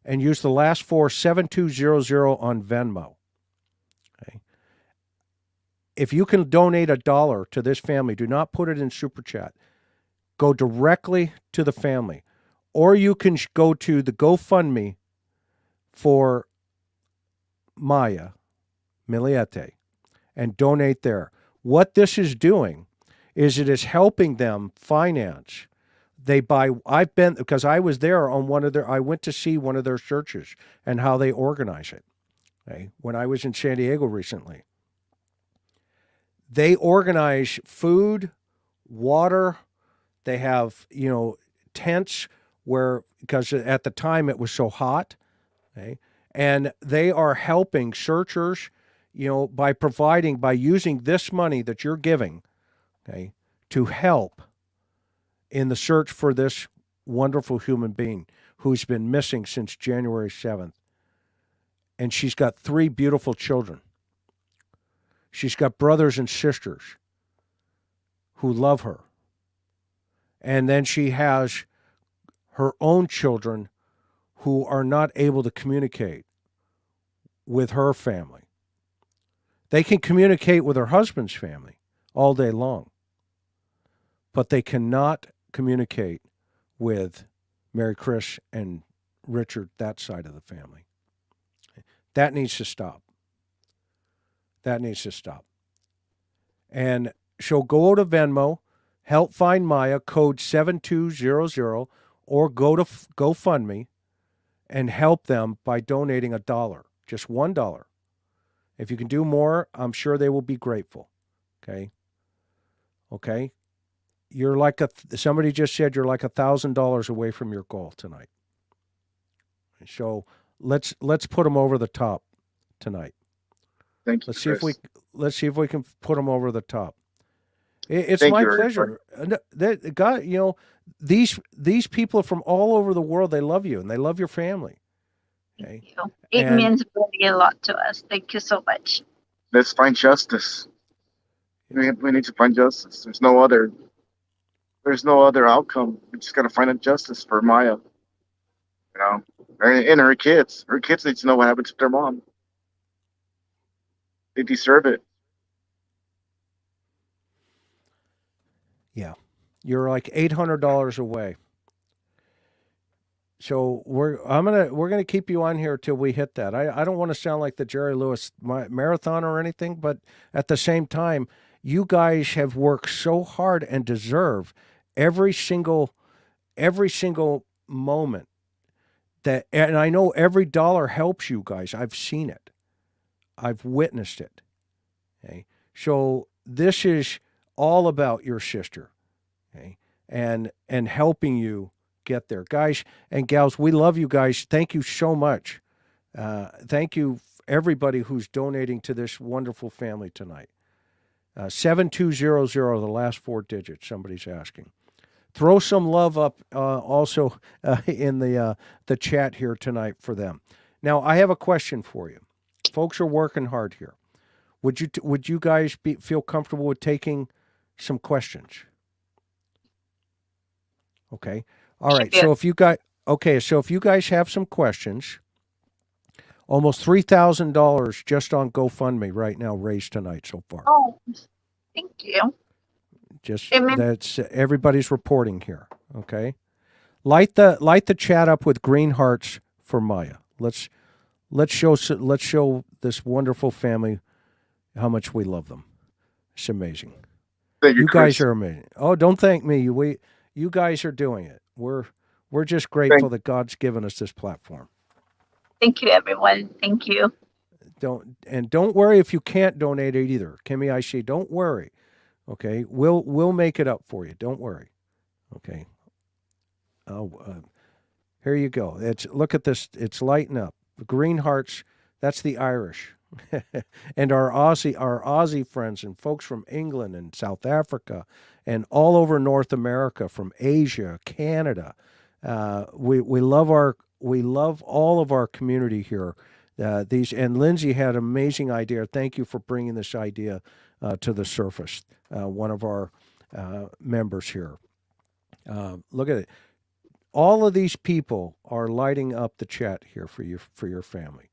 and use the last 4 7200 on Venmo. Okay. If you can donate $1 to this family, do not put it in Super Chat. Go directly to the family. or you can go to the GoFundMe for Maya Millete and donate there. What this is doing is it is helping them finance. Because I was there on I went to see one of their churches and how they organize it. Okay, when I was in San Diego recently. They organize food, water. They have, tents because at the time it was so hot. Okay, and they are helping searchers, by using this money that you're giving, okay, to help in the search for this wonderful human being who's been missing since January 7th. And she's got 3 beautiful children. She's got brothers and sisters who love her. And then she has her own children who are not able to communicate with her family. They can communicate with her husband's family all day long, but they cannot communicate with Maricris and Richard, that side of the family. That needs to stop. That needs to stop. And so go to Venmo, help find Maya, code 7200, or go to GoFundMe and help them by donating $1, just $1. If you can do more, I'm sure they will be grateful. Okay? Okay? You're like somebody just said you're like $1,000 away from your goal tonight. So let's put them over the top tonight. Thank you. Let's see if we can put them over the top. It's Thank my you, pleasure. God, these people from all over the world, they love you and they love your family. Okay? Thank you. It means really a lot to us. Thank you so much. Let's find justice. We need to find justice. There's no other outcome. We just got to find a justice for Maya. And her kids. Her kids need to know what happened to their mom. They deserve it. Yeah. You're like $800 away. So we're gonna keep you on here till we hit that. I don't want to sound like the Jerry Lewis marathon or anything, but at the same time, you guys have worked so hard and deserve every single moment and I know every dollar helps you guys. I've seen it. I've witnessed it. Okay. So this is all about your sister. Okay. And helping you get there. Guys and gals, we love you guys. Thank you so much. Thank you everybody who's donating to this wonderful family tonight. 7200, the last 4 digits, somebody's asking. Throw some love up also in the chat here tonight for them. Now, I have a question for you. Folks are working hard here. Would you guys feel comfortable with taking some questions? Okay. All right. So if you guys have some questions, almost $3,000 just on GoFundMe right now raised tonight so far. Oh, thank you. That's everybody's reporting here. Okay. Light the chat up with green hearts for Maya. Let's show this wonderful family how much we love them. It's amazing. Thank you, guys are amazing. Oh, don't thank me. You guys are doing it. We're just grateful that God's given us this platform. Thank you, everyone. Thank you. Don't worry if you can't donate it either. Kimmy, I see. Don't worry. Okay, we'll make it up for you. Don't worry. Okay. Here you go. Look at this. It's lighting up. The green hearts. That's the Irish, and our Aussie friends and folks from England and South Africa, and all over North America, from Asia, Canada. We love all of our community here. And Lindsay had an amazing idea. Thank you for bringing this idea to the surface. One of our members here. Look at it. All of these people are lighting up the chat here for your family.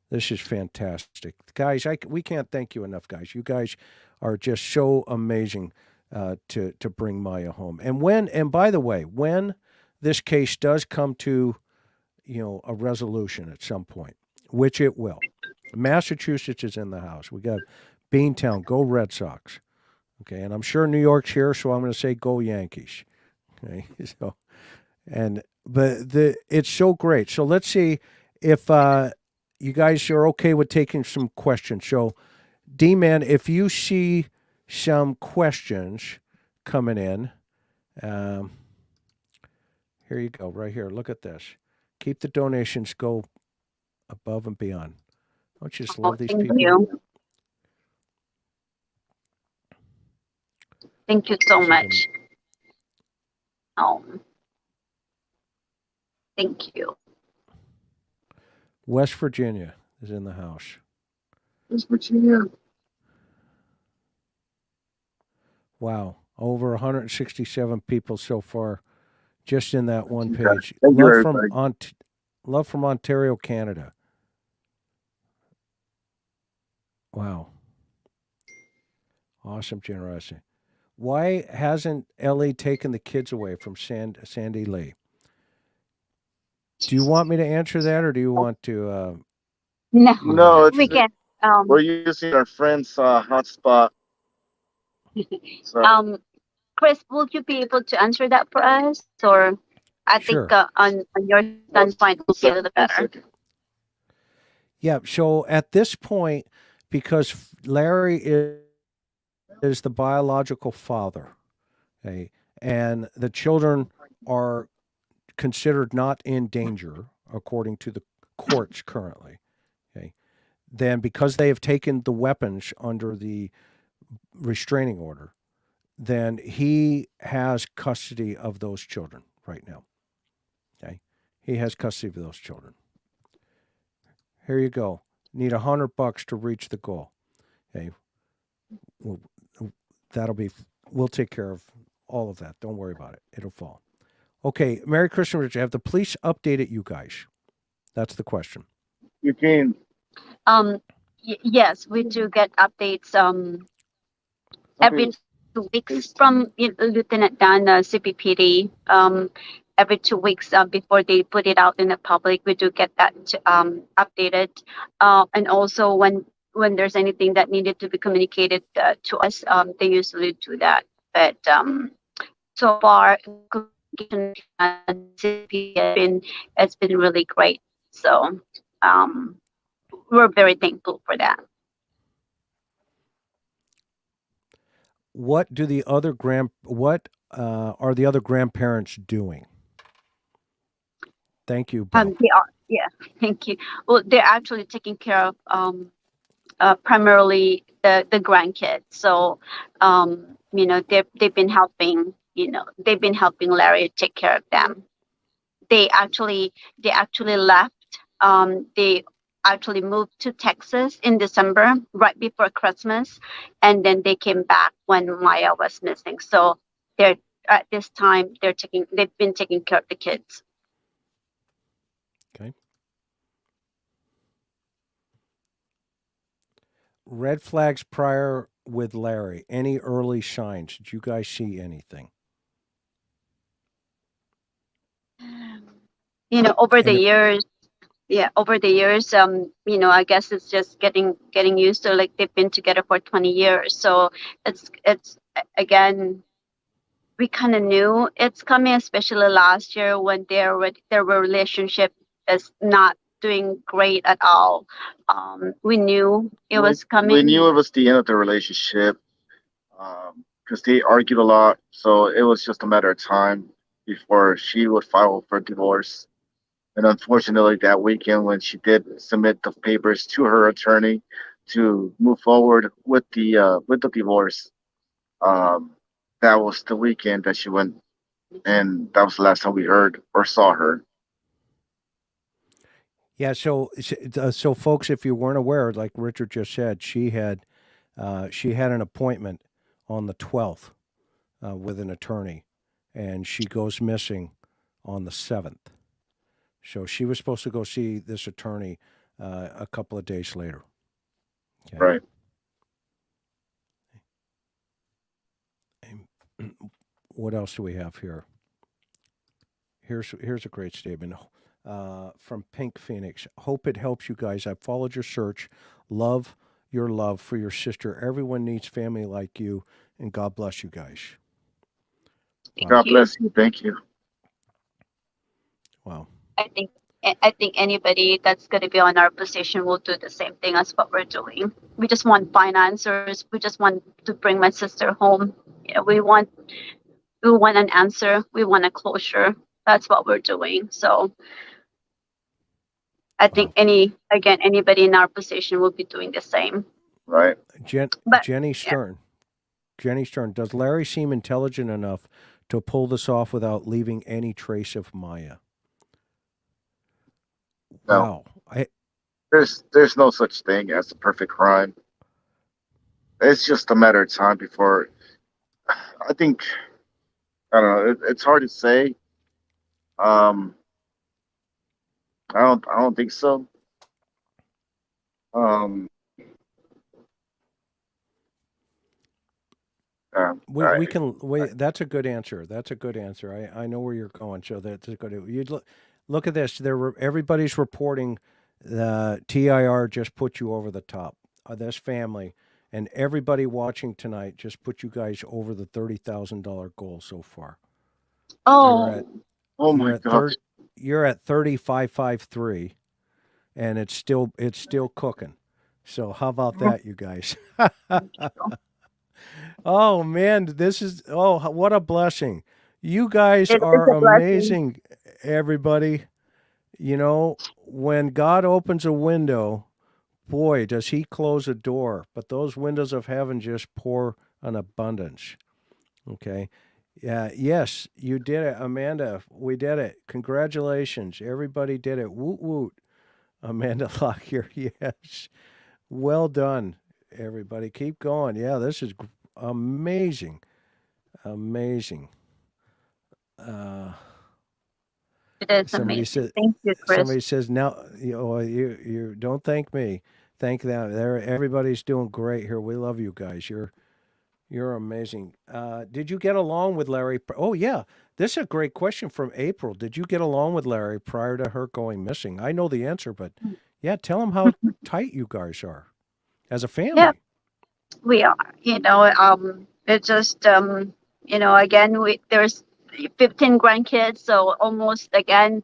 This is fantastic, guys. We can't thank you enough, guys. You guys are just so amazing to bring Maya home. And by the way, when this case does come to, a resolution at some point, which it will. Massachusetts is in the house. We got Beantown, go Red Sox. Okay, and I'm sure New York's here, so I'm going to say go Yankees. Okay, so, but it's so great. So let's see if you guys are okay with taking some questions. So, D-Man, if you see some questions coming in, here you go, right here. Look at this. Keep the donations go above and beyond. Don't you just love these people? You. Thank you so much. Thank you. West Virginia is in the house. West Virginia. Wow. Over 167 people so far just in that one page. Thank you, Love from Ontario, Canada. Wow. Awesome generosity. Why hasn't Ellie taken the kids away from Sandy Lee? Do you want me to answer that, or do you want to? No, we can. We're using our friend's hotspot. So. Chris, will you be able to answer that for us, or I think on your standpoint will be a little better. Yeah. So at this point, because Larry is the biological father, okay, and the children are considered not in danger according to the courts currently, okay, then because they have taken the weapons under the restraining order, then he has custody of those children right now. Okay, he has custody of those children. Here you go. Need $100 to reach the goal. Okay, we'll take care of all of that. Don't worry about it. It'll fall. Okay, Maricris Richard, have the police updated you guys? That's the question. You can. Yes, we do get updates every 2 weeks from Lieutenant Dan, CPPD. Every 2 weeks before they put it out in the public, we do get that updated. And also when there's anything that needed to be communicated to us, they usually do that. But so far, it's been really great. So we're very thankful for that. What do the other are the other grandparents doing? Thank you, Bill. They are, yeah, thank you. Well, they're actually taking care of primarily the grandkids. So, they've been helping. They've been helping Larry take care of them. They actually left. They actually moved to Texas in December, right before Christmas, and then they came back when Maya was missing. So they're at this time they've been taking care of the kids. Okay. Red flags prior with Larry. Any early signs? Did you guys see anything? Over the years, I guess it's just getting used to, like, they've been together for 20 years. So it's again, we kind of knew it's coming, especially last year when their relationship is not doing great at all. We knew it was coming. We knew it was the end of the relationship because they argued a lot. So it was just a matter of time before she would file for divorce. And unfortunately, that weekend when she did submit the papers to her attorney to move forward with the divorce, that was the weekend that she went, and that was the last time we heard or saw her. Yeah, so folks, if you weren't aware, like Richard just said, she had an appointment on the 12th with an attorney, and she goes missing on the 7th. So she was supposed to go see this attorney a couple of days later. Okay. Right. What else do we have here? Here's a great statement from Pink Phoenix. Hope it helps you guys. I've followed your search. Love your love for your sister. Everyone needs family like you, and God bless you guys. Wow. God bless you. Thank you. Wow. I think anybody that's going to be on our position will do the same thing as what we're doing. We just want financiers. We just want to bring my sister home. Yeah, we want an answer. We want a closure. That's what we're doing. So I think anybody in our position will be doing the same. Right. Jenny Stern. Yeah. Jenny Stern. Does Larry seem intelligent enough to pull this off without leaving any trace of Maya? No. Wow. There's no such thing as a perfect crime. It's just a matter of time before. I think, I don't know. It's hard to say. I don't think so. We can wait. That's a good answer. That's a good answer. I know where you're going. So that's a good. You look at this. Everybody's reporting. The TIR just put you over the top. This family and everybody watching tonight just put you guys over the $30,000 goal so far. Oh, my God! You're at 3553, and it's still cooking. So how about that, you guys? Oh man, what a blessing. You guys are amazing, everybody. You know, when God opens a window, boy, does he close a door. But those windows of heaven just pour an abundance. Okay. Yes, you did it, Amanda. We did it. Congratulations. Everybody did it. Woot woot. Amanda Lockyer, yes. Well done, everybody. Keep going. Yeah, this is amazing. Amazing. It is amazing. Thank you, Chris. Somebody says, now, you don't thank me. Thank them. Everybody's doing great here. We love you guys. You're amazing. Did you get along with Larry? Oh, yeah. This is a great question from April. Did you get along with Larry prior to her going missing? I know the answer, but yeah, tell him how tight you guys are as a family. Yeah, we are. It's just, again, there's 15 grandkids, so almost again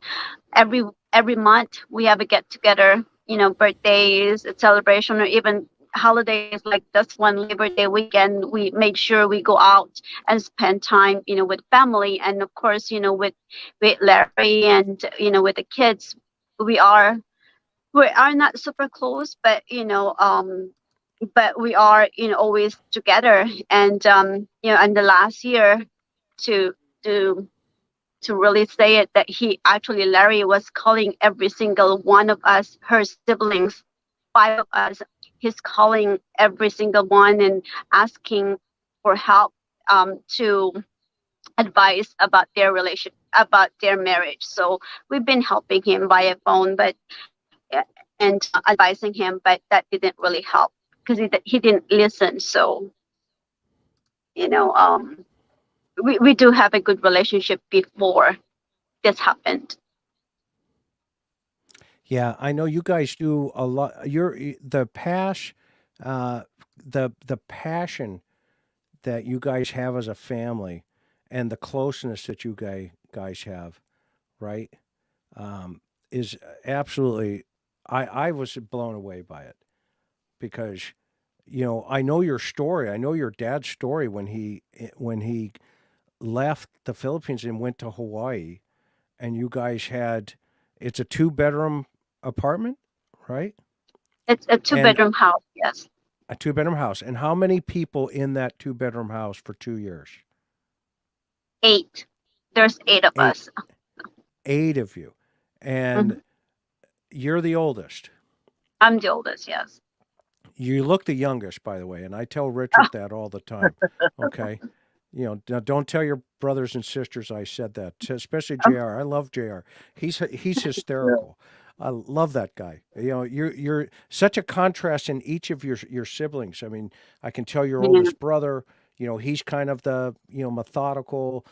every month we have a get together. Birthdays, a celebration, or even holidays like this one, Labor Day weekend. We make sure we go out and spend time, with family, and of course, with Larry and with the kids. We are not super close, but but we are always together. And and the last year to really say it, that Larry was calling every single one of us, her siblings, 5 of us. He's calling every single one and asking for help, to advise about their about their marriage. So we've been helping him via phone, and advising him, but that didn't really help because he didn't listen. So we do have a good relationship before this happened. Yeah, I know you guys do a lot. The passion that you guys have as a family, and the closeness that you guys have, right, is absolutely. I was blown away by it because, I know your story. I know your dad's story when he left the Philippines and went to Hawaii, and you guys it's a 2-bedroom apartment, right? It's a 2-bedroom house, yes. A 2-bedroom house. And how many people in that 2-bedroom house for 2 years? 8. There's 8 of us. 8 of you. And you're the oldest. I'm the oldest, yes. You look the youngest, by the way, and I tell Richard that all the time. Okay. Don't tell your brothers and sisters I said that, especially JR. I love JR. He's hysterical. I love that guy. You're such a contrast in each of your siblings. I mean, I can tell your oldest brother, he's kind of the, methodical,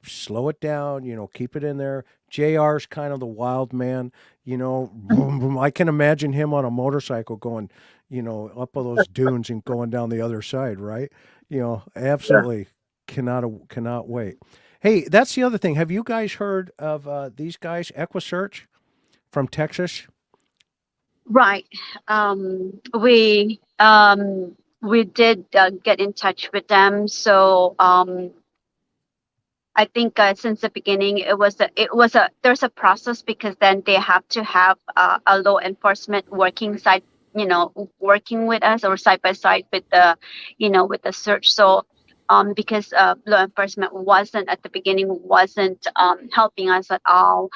slow it down, keep it in there. JR's kind of the wild man, Boom, boom. I can imagine him on a motorcycle going, up all those dunes and going down the other side, right? Absolutely cannot wait. Hey, that's the other thing. Have you guys heard of these guys, EquiSearch from Texas? Right. We did get in touch with them. So I think since the beginning, there's a process, because then they have to have a law enforcement working with us, or side by side with the search. So because law enforcement wasn't at the beginning, wasn't helping us at all,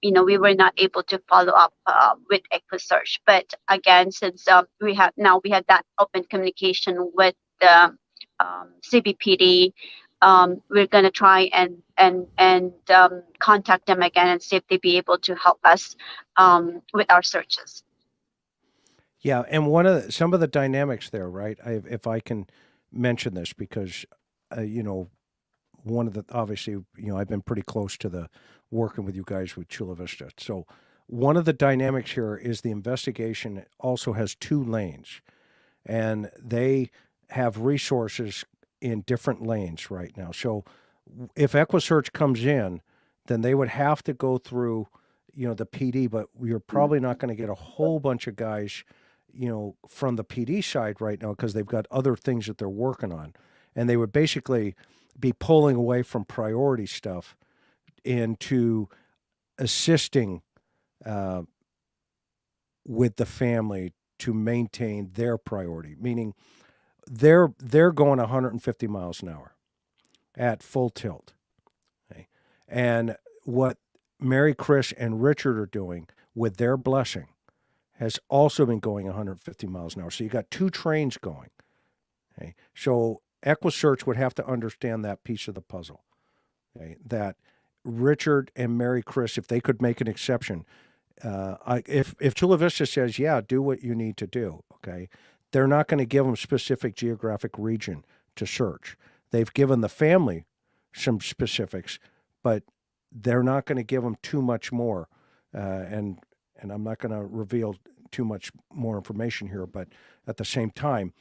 we were not able to follow up with EquiSearch. But again, since we had that open communication with the CBPD, we're going to try and contact them again and see if they'd be able to help us with our searches. Yeah, and some of the dynamics there, right? If I can mention this, because one of the, obviously, I've been pretty close to the working with you guys with Chula Vista. So one of the dynamics here is the investigation also has 2 lanes, and they have resources in different lanes right now. So if EquiSearch comes in, then they would have to go through, the PD, but you're probably not going to get a whole bunch of guys, from the PD side right now, because they've got other things that they're working on. And they would basically be pulling away from priority stuff into assisting with the family to maintain their priority, meaning they're going 150 miles an hour at full tilt. Okay? And what Maricris and Richard are doing with their blessing has also been going 150 miles an hour. So you got 2 trains going. Okay? So EquiSearch would have to understand that piece of the puzzle. Okay? That Richard and Maricris, if they could make an exception, if Chula Vista says, yeah, do what you need to do, okay, they're not going to give them specific geographic region to search. They've given the family some specifics, but they're not going to give them too much more. And I'm not going to reveal too much more information here, but at the same time,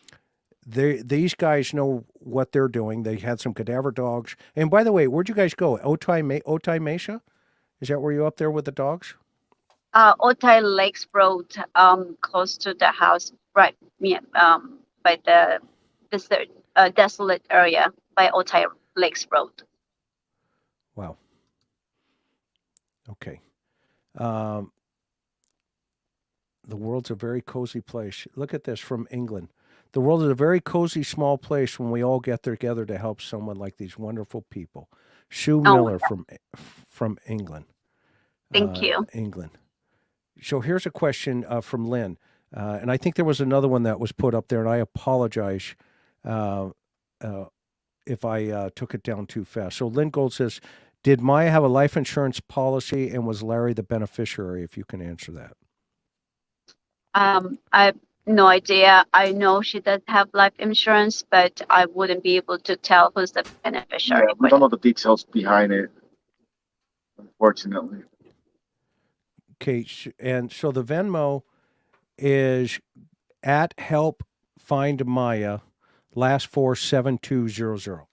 these guys know what they're doing. They had some cadaver dogs. And by the way, where'd you guys go? Otay Mesa? Is that where you're up there with the dogs? Otay Lakes Road, close to the house, right? Yeah, by the desolate area by Otay Lakes Road. Wow. Okay. The world's a very cozy place. Look at this from England. The world is a very cozy, small place when we all get together to help someone like these wonderful people. Sue Miller from England. Thank you. England. So here's a question from Lynn. And I think there was another one that was put up there, and I apologize if I took it down too fast. So Lynn Gold says, did Maya have a life insurance policy, and was Larry the beneficiary? If you can answer that. I have no idea. I know she does have life insurance, but I wouldn't be able to tell who's the beneficiary. Yeah, we don't know the details behind it, unfortunately. Okay, and so the Venmo is at help find Maya, last 4 7200.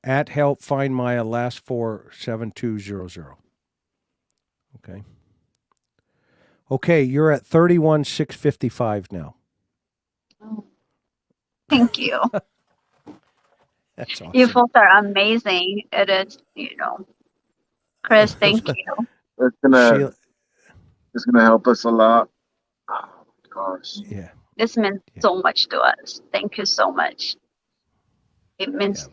At help find Maya, last 4 7200. Okay. Okay, you're at 31,655 now. Oh, thank you. That's awesome. You folks are amazing. It is, Chris, thank you. It's gonna help us a lot. Oh gosh. Yeah. This means so much to us. Thank you so much. It means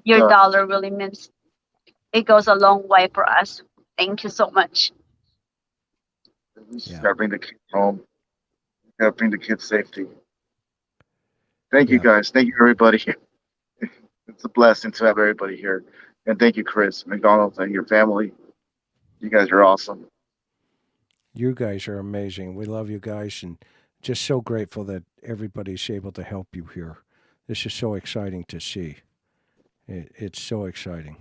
your dollar really means it goes a long way for us. Thank you so much. Gotta bring the kids home. Gotta bring the kids safety. Thank you guys. Thank you everybody. It's a blessing to have everybody here. And thank you, Chris, McDonald, and your family. You guys are awesome. You guys are amazing. We love you guys, and just so grateful that everybody's able to help you here. This is so exciting to see. It's so exciting.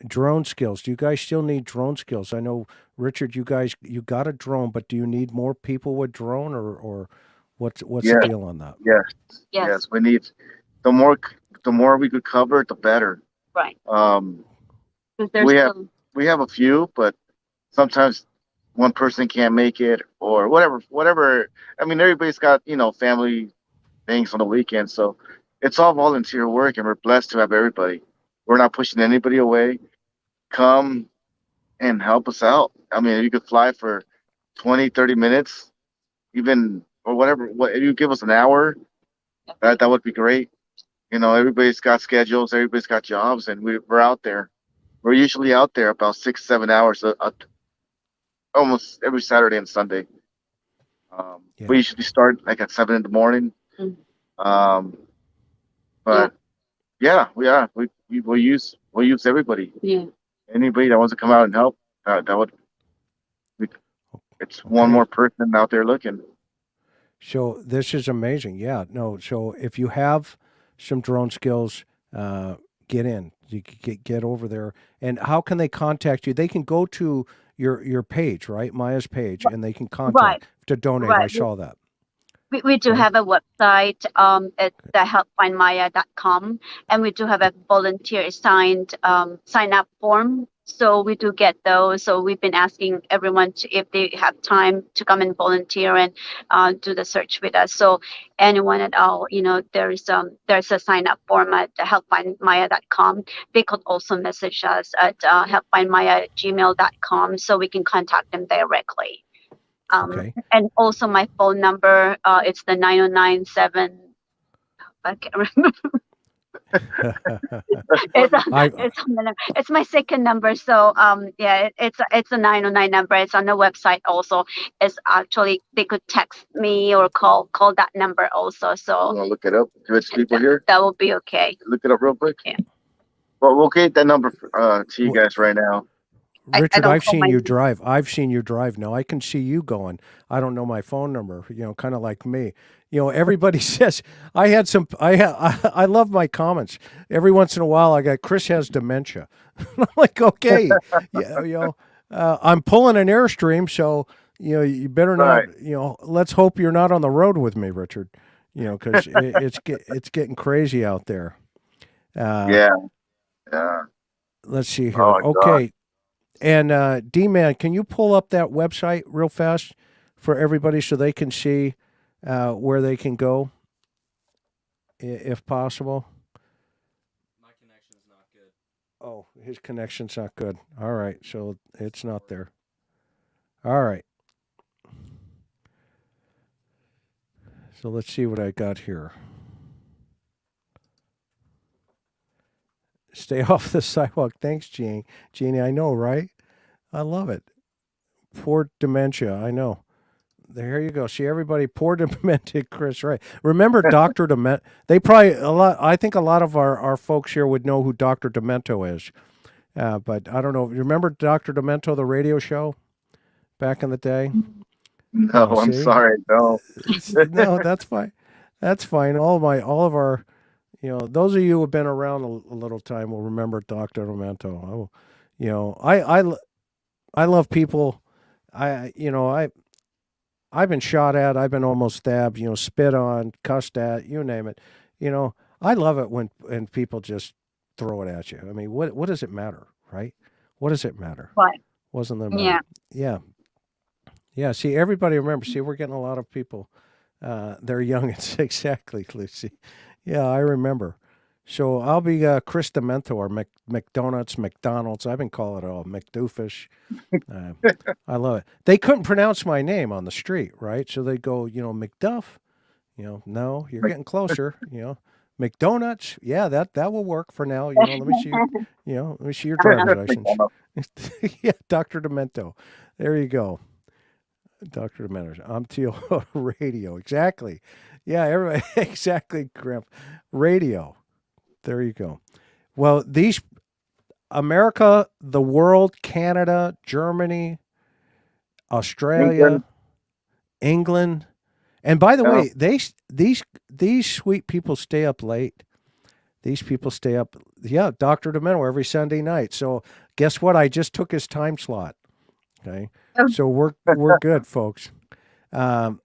Drone skills. Do you guys still need drone skills? I know, Richard, you got a drone, but do you need more people with drone, or what's Yeah, the deal on that? yes, Yes. yes. We need the more we could cover, the better. Right. 'Cause there's We have still- we have a few, but sometimes one person can't make it or whatever. I mean, everybody's got, family things on the weekend, so it's all volunteer work, and we're blessed to have everybody. We're not pushing anybody away. Come and help us out. I mean, if you could fly for 20, 30 minutes, even, or whatever, if you give us an hour, that would be great. Everybody's got schedules, everybody's got jobs, and we're out there. We're usually out there about 6, 7 hours, almost every Saturday and Sunday. Yeah. We usually start like at 7 in the morning. But yeah, we'll use everybody. Yeah. Anybody that wants to come out and help, it's one more person out there looking. So this is amazing. Yeah. No. So if you have some drone skills, get in. You get over there. And how can they contact you? They can go to your page, right? Maya's page, and they can contact to donate. Right. I saw that. We do have a website at the helpfindmaya.com, and we do have a volunteer sign up form. So we do get those. So we've been asking everyone if they have time to come and volunteer and do the search with us. So anyone at all, there's a sign up form at helpfindmaya.com. They could also message us at helpfindmaya@gmail.com, so we can contact them directly. And also my phone number, it's the 9097. I can't remember. It's my second number. So it's a 909 number. It's on the website also. It's actually, they could text me or call that number also. So I'm gonna look it up. Rich people here. That will be okay. Look it up real quick. Yeah. Well, we'll get that number to you guys right now. Richard, I've seen you drive. I've seen you drive. Now I can see you going. I don't know my phone number. Kind of like me. Everybody says I love my comments. Every once in a while, I got Chris has dementia. I'm like, okay, I'm pulling an Airstream, so you better not. Let's hope you're not on the road with me, Richard. Because it's getting crazy out there. Yeah. Let's see here. Oh, okay. God. And D-Man, can you pull up that website real fast for everybody so they can see where they can go, if possible? My connection's not good. Oh, his connection's not good. All right, so it's not there. All right. So let's see what I got here. Stay off the sidewalk. Thanks, Jeannie. Jeannie, I know, right? I love it. Poor dementia. I know. There you go. See, everybody, poor demented Chris, right? Remember Dr. Demento? They probably, I think a lot of our folks here would know who Dr. Demento is. But I don't know. Remember Dr. Demento, the radio show back in the day? No, I'm sorry. No. No, that's fine. That's fine. All of our, those of you who have been around a little time will remember Dr. Demento. I love people. I've been shot at. I've been almost stabbed. Spit on, cussed at. You name it. I love it when people just throw it at you. I mean, what does it matter, right? What does it matter? Right. Wasn't there? Yeah. See, everybody remembers. See, we're getting a lot of people. They're young. It's exactly, Lucy. Yeah, I remember. So I'll be Chris Demento or McDonald's. I've been calling it all McDoofus. I love it. They couldn't pronounce my name on the street, right? So they go, McDuff. No, you're getting closer. McDonuts. Yeah, that will work for now. Let me see. Let me see your driver's license. Yeah, Dr. Demento. There you go. Dr. Demento. I'm Teal Radio. Exactly. Yeah, everybody. Exactly, Grimp. Radio. There you go. Well, America, the world, Canada, Germany, Australia, England. And by the way, these sweet people stay up late. These people stay up. Yeah, Dr. Domenico every Sunday night. So guess what? I just took his time slot. Okay. So we're good, folks. The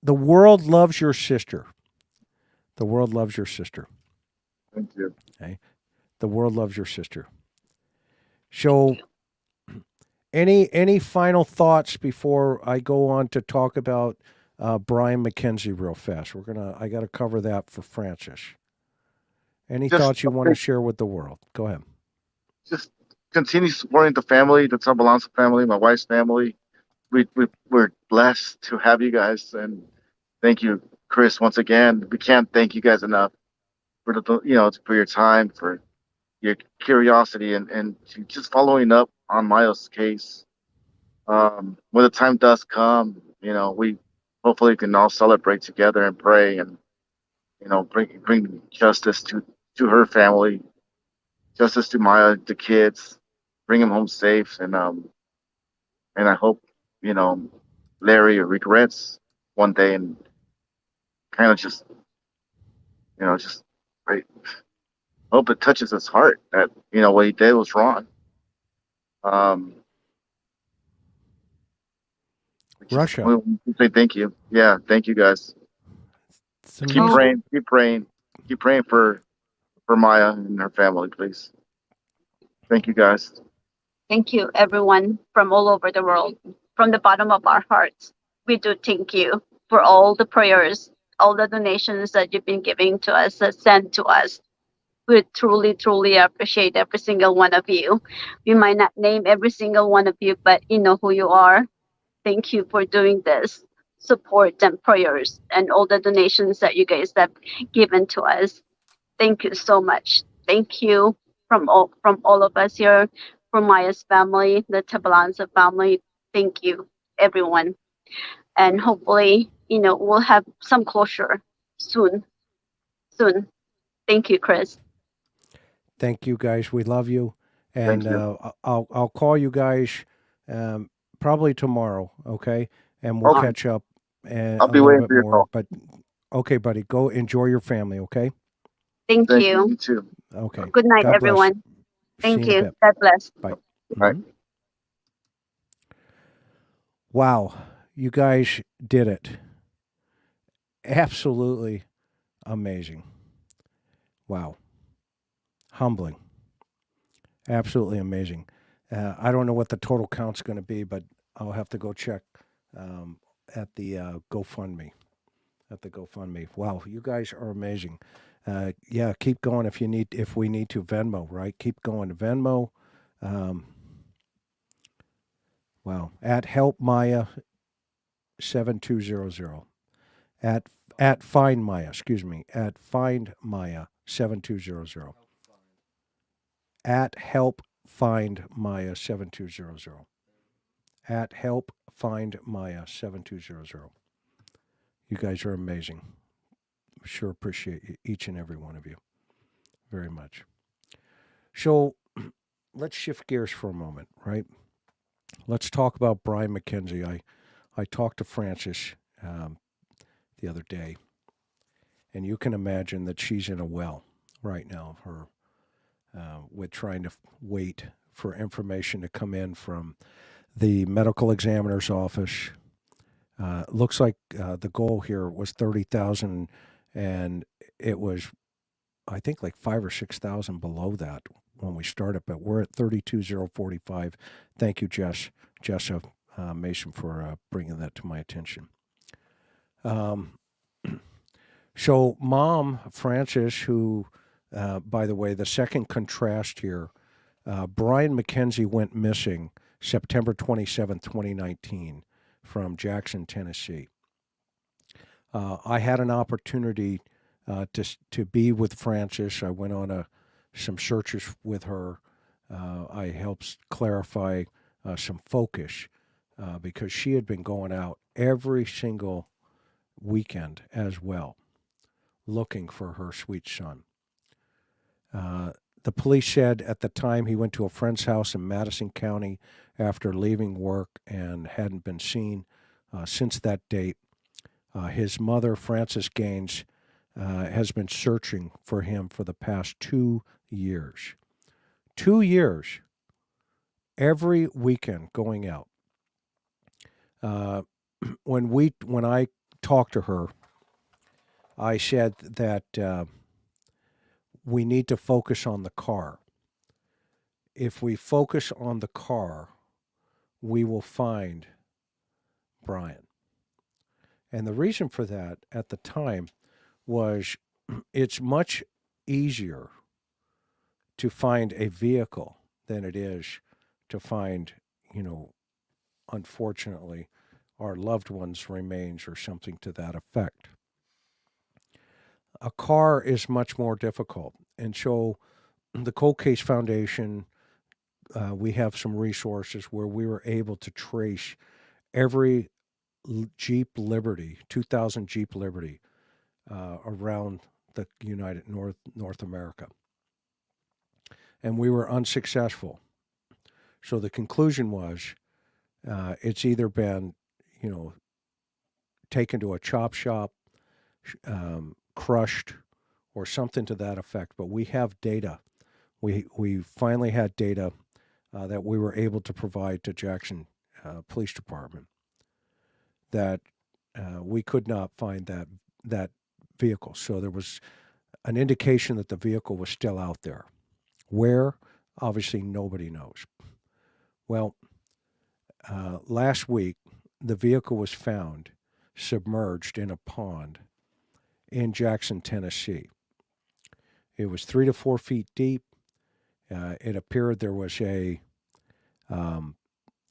world loves your sister. The world loves your sister. Thank you. Okay. The world loves your sister. So any final thoughts before I go on to talk about Brian McKenzie real fast? I got to cover that for Francis. Any thoughts you want to share with the world? Go ahead. Just continue supporting the family, the Tabalanza family, my wife's family. We're blessed to have you guys, and thank you, Chris, once again. We can't thank you guys enough for for your time, for your curiosity, and just following up on Maya's case. When the time does come, we hopefully can all celebrate together and pray, and bring justice to her family, justice to Maya, the kids, bring them home safe, and I hope Larry regrets one day and kind of just right. Hope it touches his heart that what he did was wrong. Russia. We say thank you. Yeah, thank you guys. Keep praying for Maya and her family, please. Thank you, guys. Thank you, everyone from all over the world. From the bottom of our hearts, we do thank you for all the prayers, all the donations that you've been giving to us, that sent to us. We truly, truly appreciate every single one of you. We might not name every single one of you, but you know who you are. Thank you for doing this support and prayers and all the donations that you guys have given to us. Thank you so much. Thank you from all of us here, from Maya's family, the Tabalanza family. Thank you, everyone. And hopefully, we'll have some closure soon. Thank you, Chris. Thank you, guys. We love you. And you. I'll call you guys probably tomorrow, okay? And we'll catch up and I'll be waiting for your call. But okay, buddy, go enjoy your family, okay? Thank you. You too. Okay. Good night, God everyone. bless. Thank See you in a you. bit. God bless. Bye. Bye. Wow, you guys did it. Absolutely amazing. Wow. Humbling. Absolutely amazing. I don't know what the total count's going to be, but I'll have to go check at the GoFundMe. Wow, you guys are amazing. Yeah, keep going if we need to. Venmo, right? Keep going. Venmo. Wow. At Help Maya 7200. At Find Maya, excuse me. At Find Maya 7200. At Help Find Maya 7200. At Help Find Maya 7200. You guys are amazing. Sure appreciate each and every one of you very much. So let's shift gears for a moment, right? Let's talk about Brian McKenzie. I talked to Frances the other day, and you can imagine that she's in a well right now. With trying to wait for information to come in from the medical examiner's office. Looks like the goal here was 30,000, and it was, I think, like 5,000 or 6,000 below that when we started. But we're at 32,045. Thank you, Jessa Mason, for bringing that to my attention. So, Mom Frances, who, by the way, the second contrast here, Brian McKenzie went missing September 27, 2019. From Jackson, Tennessee. I had an opportunity to be with Frances. I went on some searches with her. I helped clarify some focus because she had been going out every single weekend as well, looking for her sweet son. The police said at the time he went to a friend's house in Madison County after leaving work and hadn't been seen since that date. His mother, Frances Gaines, has been searching for him for the past 2 years. 2 years, every weekend going out. When I talked to her, I said that we need to focus on the car. If we focus on the car, we will find Brian. And the reason for that at the time was it's much easier to find a vehicle than it is to find, unfortunately, our loved one's remains or something to that effect. A car is much more difficult. And so the Cold Case Foundation, we have some resources where we were able to trace every Jeep Liberty, 2000 Jeep Liberty, around the United North America. And we were unsuccessful. So the conclusion was it's either been, taken to a chop shop, crushed, or something to that effect. But we have data. We finally had data that we were able to provide to Jackson Police Department that we could not find that vehicle. So there was an indication that the vehicle was still out there. Where? Obviously, nobody knows. Well, last week, the vehicle was found submerged in a pond in Jackson, Tennessee. It was 3 to 4 feet deep. It appeared there was a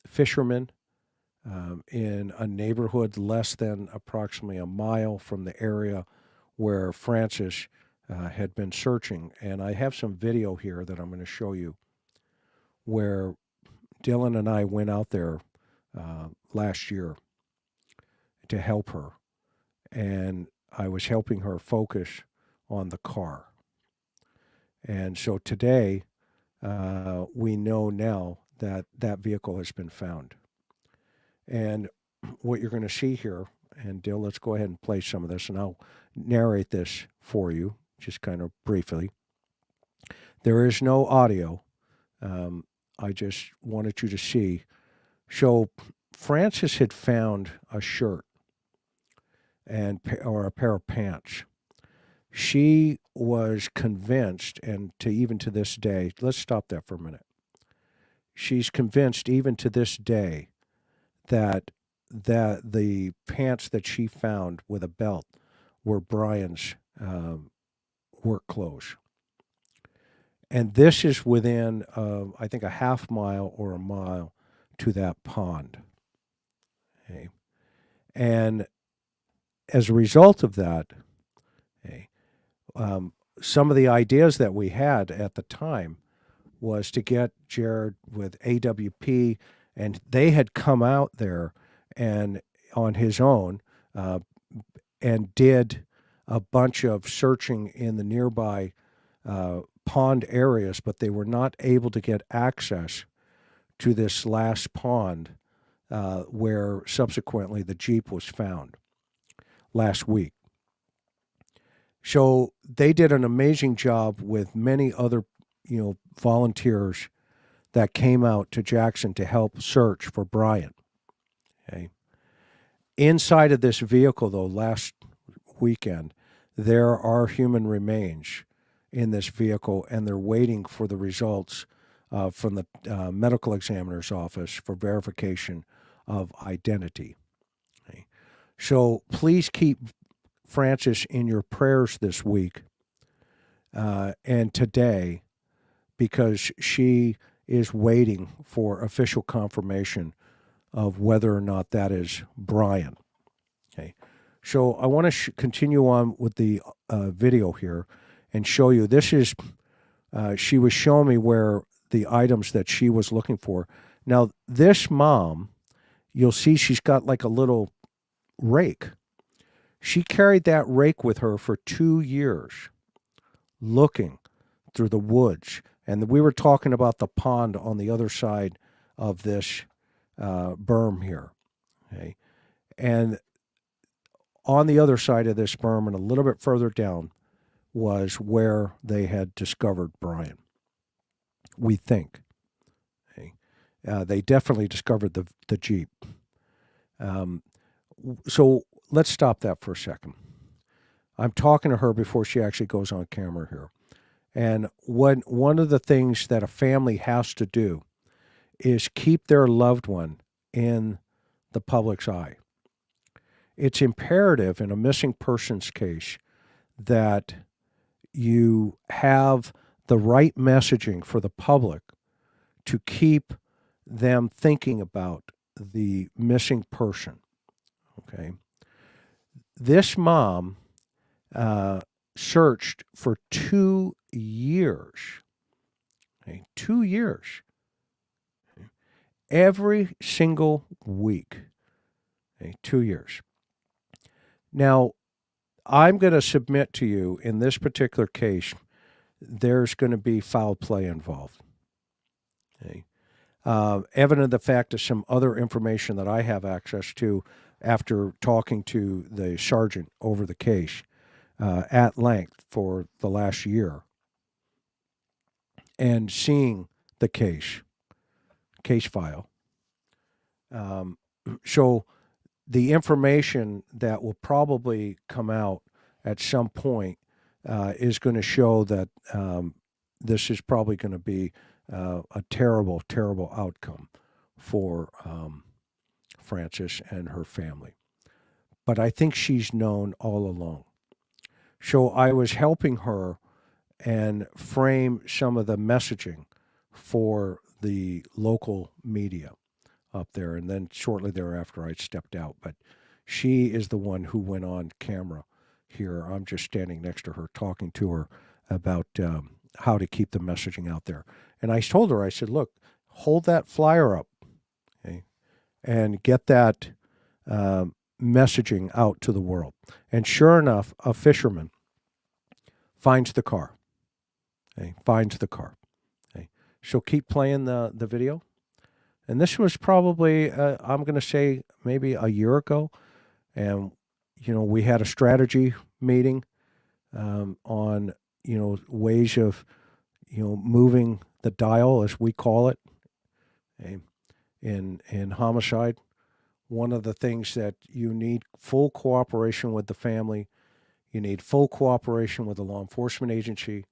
fisherman in a neighborhood less than approximately a mile from the area where Francis had been searching. And I have some video here that I'm going to show you where Dillan and I went out there last year to help her. And I was helping her focus on the car. And so today, we know now that that vehicle has been found. And what you're going to see here, and Dill, let's go ahead and play some of this, and I'll narrate this for you, just kind of briefly. There is no audio. I just wanted you to see. So Francis had found a shirt or a pair of pants. She was convinced, and even to this day, let's stop that for a minute. She's convinced even to this day that the pants that she found with a belt were Brian's work clothes. And this is within, I think, a half mile or a mile to that pond. Okay. And as a result of that, okay, some of the ideas that we had at the time was to get Jared with AWP, and they had come out there and on his own and did a bunch of searching in the nearby pond areas, but they were not able to get access to this last pond where subsequently the Jeep was found last week. So they did an amazing job with many other, volunteers that came out to Jackson to help search for Brian. Okay. Inside of this vehicle, though, last weekend, there are human remains in this vehicle, and they're waiting for the results from the medical examiner's office for verification of identity. Okay. So please keep Francis in your prayers this week and today, because she is waiting for official confirmation of whether or not that is Brian. Okay. So I want to continue on with the video here and show you. This is, she was showing me where the items that she was looking for. Now, this mom, you'll see she's got like a little rake. She carried that rake with her for 2 years, looking through the woods. And we were talking about the pond on the other side of this berm here. Okay. And on the other side of this berm and a little bit further down was where they had discovered Brian. We think. Okay. They definitely discovered the Jeep. So let's stop that for a second. I'm talking to her before she actually goes on camera here. And one of the things that a family has to do is keep their loved one in the public's eye. It's imperative in a missing persons case that you have the right messaging for the public to keep them thinking about the missing person. Okay. This mom searched for 2 years. Okay, 2 years. Okay. Every single week. Okay, 2 years. Now, I'm going to submit to you in this particular case, there's going to be foul play involved. Okay. Evident of the fact of some other information that I have access to after talking to the sergeant over the case at length for the last year and seeing the case file. So the information that will probably come out at some point is going to show that this is probably going to be a terrible, terrible outcome for Frances and her family. But I think she's known all along. So I was helping her and frame some of the messaging for the local media up there. And then shortly thereafter, I stepped out. But she is the one who went on camera here. I'm just standing next to her, talking to her about how to keep the messaging out there. And I told her, I said, look, hold that flyer up, okay, and get that messaging out to the world. And sure enough, a fisherman finds the car. Okay, finds the car. Okay. So keep playing the video. And this was probably, I'm going to say, maybe a year ago. And, we had a strategy meeting on, ways of, moving the dial, as we call it, okay, in homicide. One of the things that you need full cooperation with the family, you need full cooperation with the law enforcement agency,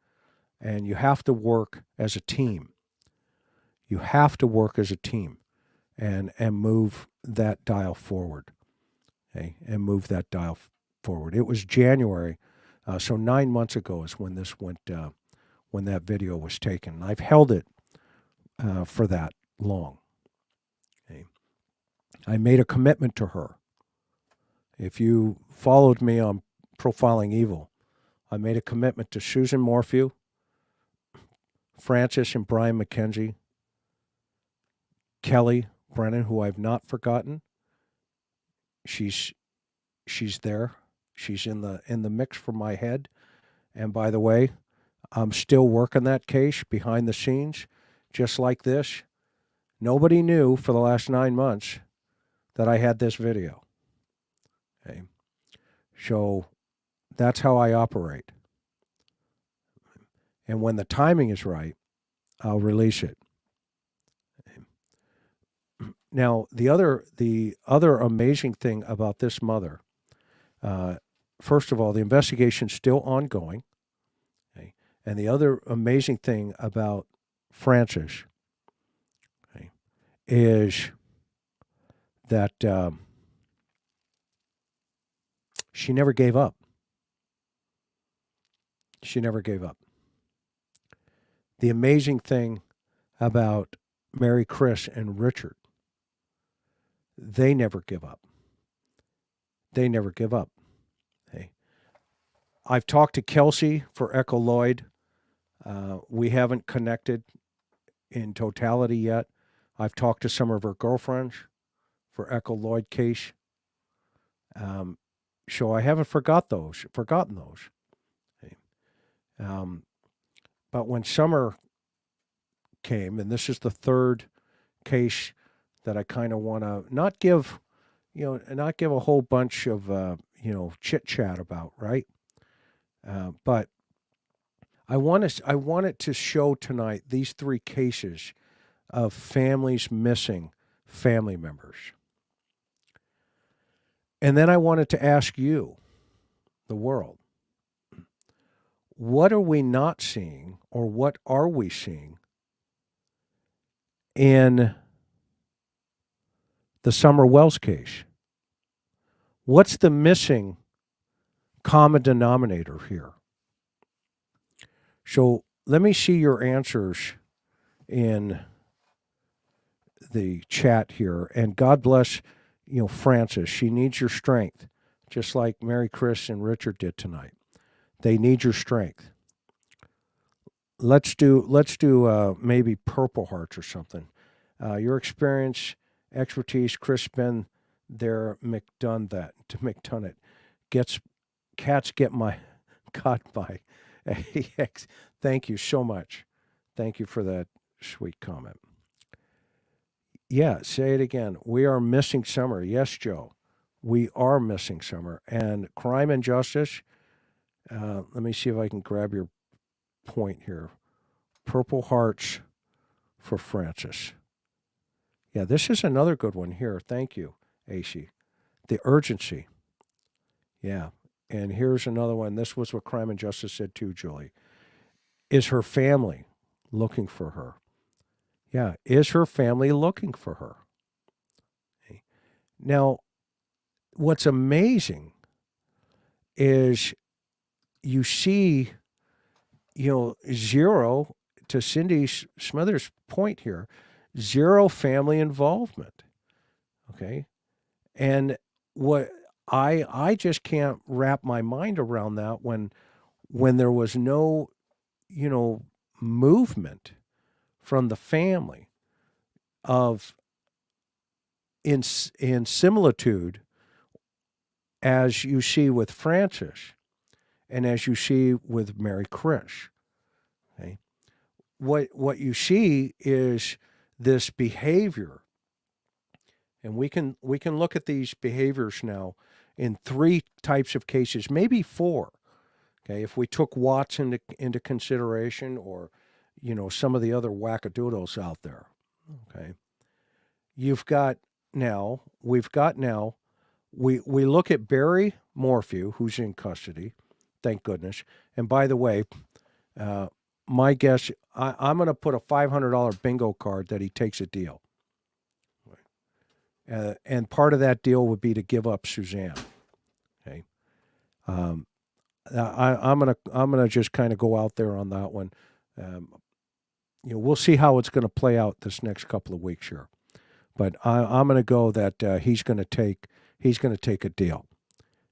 and you have to work as a team. You have to work as a team and move that dial forward. Okay, and move that dial forward. It was January, so 9 months ago is when this went, when that video was taken. I've held it for that long. Okay. I made a commitment to her. If you followed me on Profiling Evil, I made a commitment to Susan Morphew, Frances and Brian McKenzie, Kelly Brennan, who I've not forgotten. She's there. She's in the mix for my head. And by the way, I'm still working that case behind the scenes, just like this. Nobody knew for the last 9 months that I had this video. Okay. So that's how I operate. And when the timing is right, I'll release it. Now, the other amazing thing about this mother, first of all, the investigation's still ongoing. Okay, and the other amazing thing about Frances, okay, is that she never gave up. She never gave up. The amazing thing about Maricris and Richard, they never give up. They never give up. Okay. I've talked to Kelsey for Echo Lloyd. We haven't connected in totality yet. I've talked to some of her girlfriends for Echo Lloyd case. So I haven't forgotten those. Okay. But when summer came, and this is the third case that I kind of want to not give a whole bunch of, chit chat about, right? But I wanted to show tonight these three cases of families missing family members. And then I wanted to ask you, the world, what are we not seeing, or what are we seeing in the Summer Wells case? What's the missing common denominator here? So let me see your answers in the chat here. And God bless, Frances. She needs your strength, just like Maricris and Richard did tonight. They need your strength. Let's do maybe Purple Hearts or something. Your experience, expertise, Chris been there, McDonough. Cats get my got by. Thank you so much. Thank you for that sweet comment. Yeah, say it again. We are missing summer. Yes, Joe. We are missing summer. And crime and justice, let me see if I can grab your point here. Purple Hearts for Francis. Yeah, this is another good one here. Thank you, AC. The urgency. Yeah. And here's another one. This was what Crime and Justice said too, Julie. Is her family looking for her? Yeah. Is her family looking for her? Okay. Now, what's amazing is you see, zero, to Cindy Smothers' point here, zero family involvement. Okay. And what I just can't wrap my mind around that when there was no, movement from the family of in similitude as you see with Francis and as you see with Maricris. Okay. What you see is this behavior, and we can look at these behaviors now in three types of cases, maybe four. Okay, if we took Watts into consideration, or some of the other wackadoodles out there. Okay, we look at Barry Morphew, who's in custody, thank goodness. And by the way, my guess, I'm going to put a $500 bingo card that he takes a deal. And part of that deal would be to give up Suzanne. Okay. I'm gonna just kind of go out there on that one. We'll see how it's going to play out this next couple of weeks here, but I'm going to go that he's going to take a deal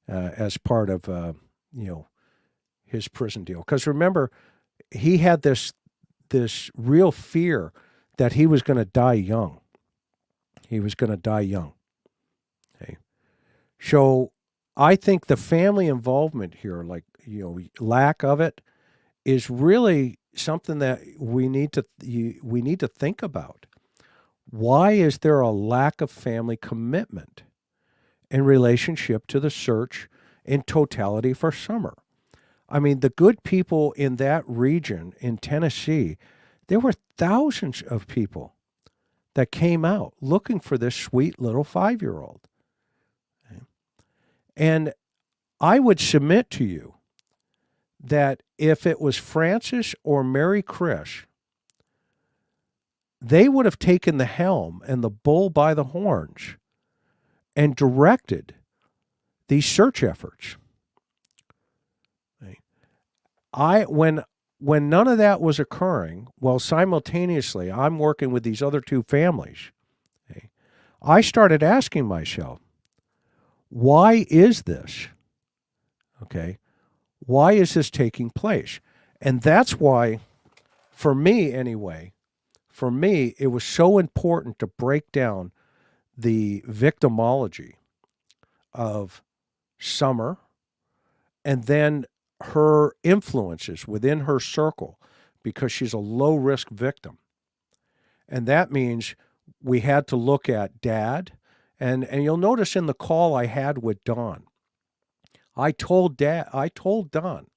as part of his prison deal. Because remember, he had this real fear that he was going to die young. He was going to die young. Okay. So I think the family involvement here, lack of it, is really something that we need to think about. Why is there a lack of family commitment in relationship to the search in totality for summer? I mean, the good people in that region in Tennessee, there were thousands of people that came out looking for this sweet little 5-year-old. Okay. And I would submit to you that if it was Francis or Maricris, they would have taken the helm and the bull by the horns and directed these search efforts. Okay. When none of that was occurring, well, simultaneously, I'm working with these other two families. Okay, I started asking myself, why is this? Okay, why is this taking place? And that's why, for me anyway, it was so important to break down the victimology of Summer and then her influences within her circle, because she's a low-risk victim. And that means we had to look at Dad, and you'll notice in the call I had with Dawn, I told Don,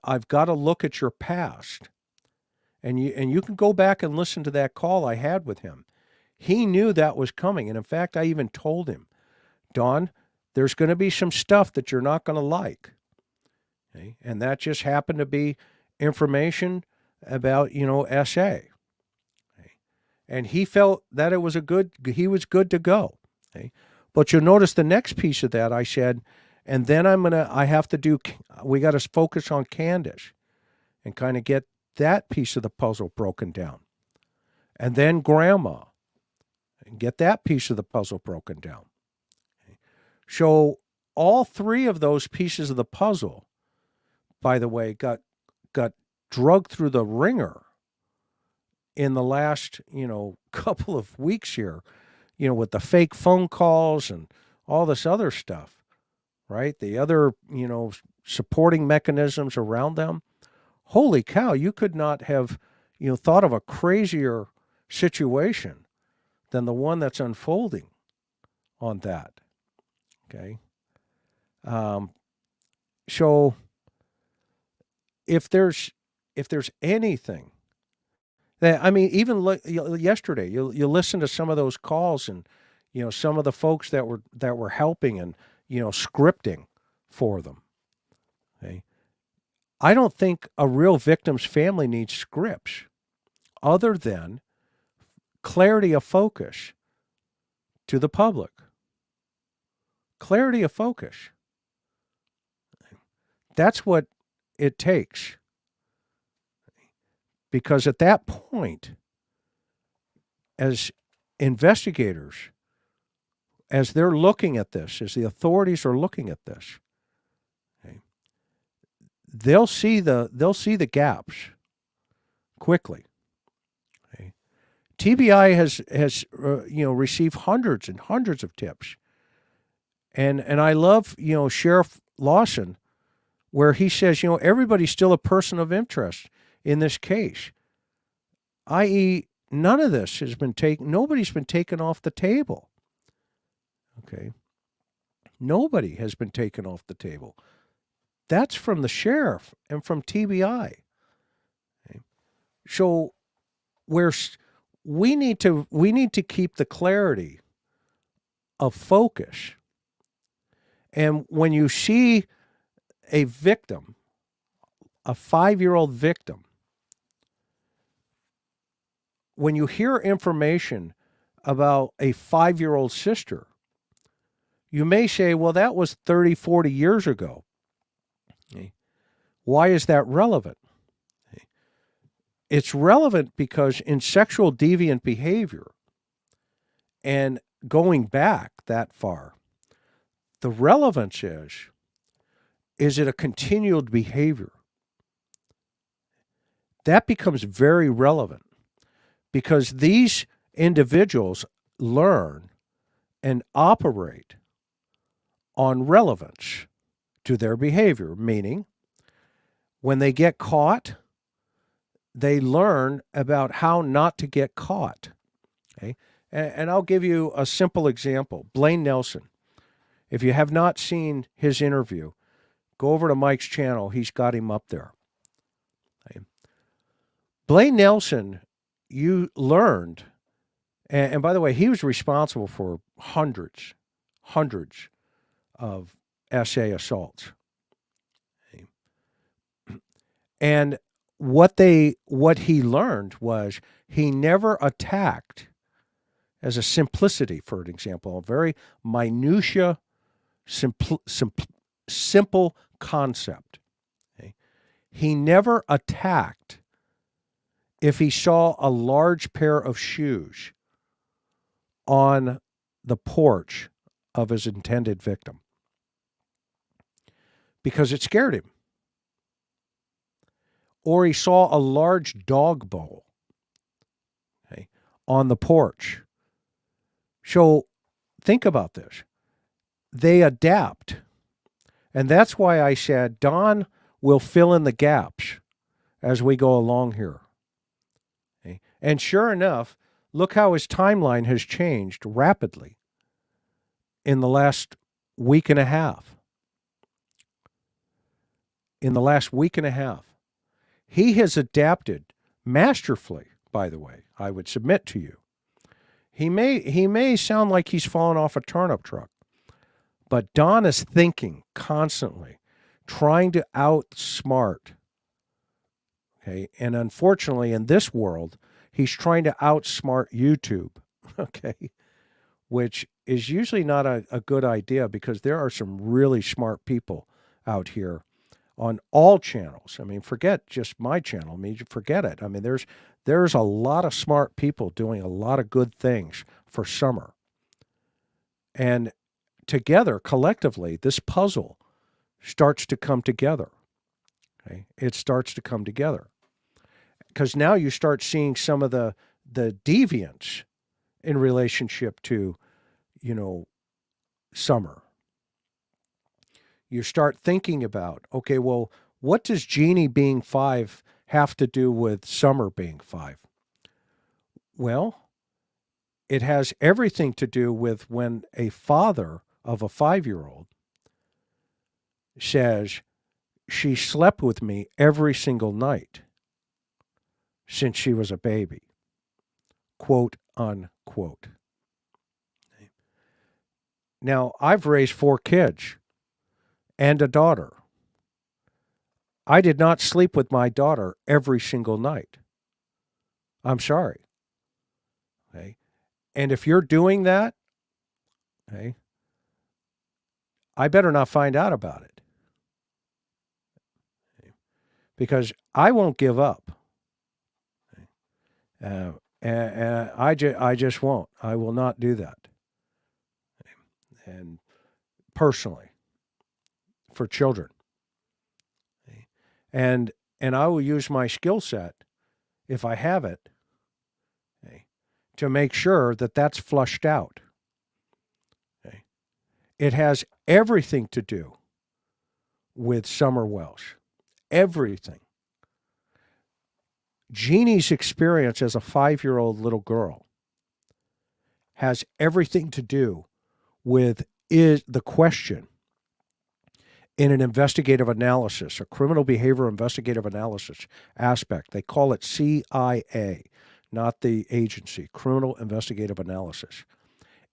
I've got to look at your past. And you can go back and listen to that call I had with him. He knew that was coming. And in fact, I even told him, Don, there's going to be some stuff that you're not going to like. Okay? And that just happened to be information about, SA. Okay? And he felt that he was good to go. Okay? But you'll notice the next piece of that, I said, and then we got to focus on Candace and kind of get that piece of the puzzle broken down. And then Grandma, and get that piece of the puzzle broken down. Okay? So all three of those pieces of the puzzle, by the way, got drugged through the ringer in the last, couple of weeks here, with the fake phone calls and all this other stuff, right? The other, supporting mechanisms around them. Holy cow, you could not have, thought of a crazier situation than the one that's unfolding on that. Okay. So if there's anything that, even yesterday, you listen to some of those calls and, some of the folks that were helping and, scripting for them. Okay. I don't think a real victim's family needs scripts other than clarity of focus to the public. Clarity of focus. That's what it takes. Because at that point, as investigators, as they're looking at this, as the authorities are looking at this, okay, they'll see the gaps quickly. Okay. TBI has received hundreds and hundreds of tips, and I love Sheriff Lawson, where he says everybody's still a person of interest in this case, i.e., none of this has been taken. Nobody's been taken off the table. Okay. Nobody has been taken off the table. That's from the sheriff and from TBI. Okay. So we need to keep the clarity of focus. And when you see a victim, a 5-year-old victim, when you hear information about a 5-year-old sister, you may say, well, that was 30, 40 years ago. Okay. Why is that relevant? Okay. It's relevant because in sexual deviant behavior, and going back that far, the relevance is it a continued behavior? That becomes very relevant because these individuals learn and operate on relevance to their behavior, meaning when they get caught, they learn about how not to get caught. Okay? And I'll give you a simple example. Blaine Nelson. If you have not seen his interview, go over to Mike's channel. He's got him up there. Okay? Blaine Nelson, you learned, and by the way, he was responsible for hundreds of SA assaults. Okay? And what he learned was he never attacked as a simplicity, for an example, a very minutia, simple concept. Okay? He never attacked if he saw a large pair of shoes on the porch of his intended victim because it scared him. Or he saw a large dog bowl, okay, on the porch. So think about this. They adapt. And that's why I said Don will fill in the gaps as we go along here. Okay? And sure enough, look how his timeline has changed rapidly in the last week and a half. in the last week and a half. He has adapted masterfully, by the way, I would submit to you. He may sound like he's fallen off a turnip truck, but Don is thinking constantly, trying to outsmart. Okay, and unfortunately, in this world, he's trying to outsmart YouTube. Okay, which is usually not a good idea because there are some really smart people out here on all channels. I mean, forget just my channel. I mean, forget it. I mean, there's a lot of smart people doing a lot of good things for summer. And together, collectively, this puzzle starts to come together. Okay? It starts to come together. Because now you start seeing some of the deviance in relationship to, summer. You start thinking about, okay, well, what does Jeannie being 5 have to do with Summer being 5? Well, it has everything to do with when a father of a 5-year-old says, she slept with me every single night since she was a baby, quote unquote. Now, I've raised 4 kids and a daughter. I did not sleep with my daughter every single night. I'm sorry. Okay. And if you're doing that, okay, I better not find out about it. Okay. Because I won't give up. Okay. And I just won't. I will not do that. Okay. And personally, for children. Okay. And I will use my skill set, if I have it, okay, to make sure that that's flushed out. Okay. It has everything to do with Summer Welsh. Everything. Jeannie's experience as a 5-year-old little girl has everything to do with the question in an investigative analysis, a criminal behavior investigative analysis aspect. They call it CIA, not the agency, criminal investigative analysis.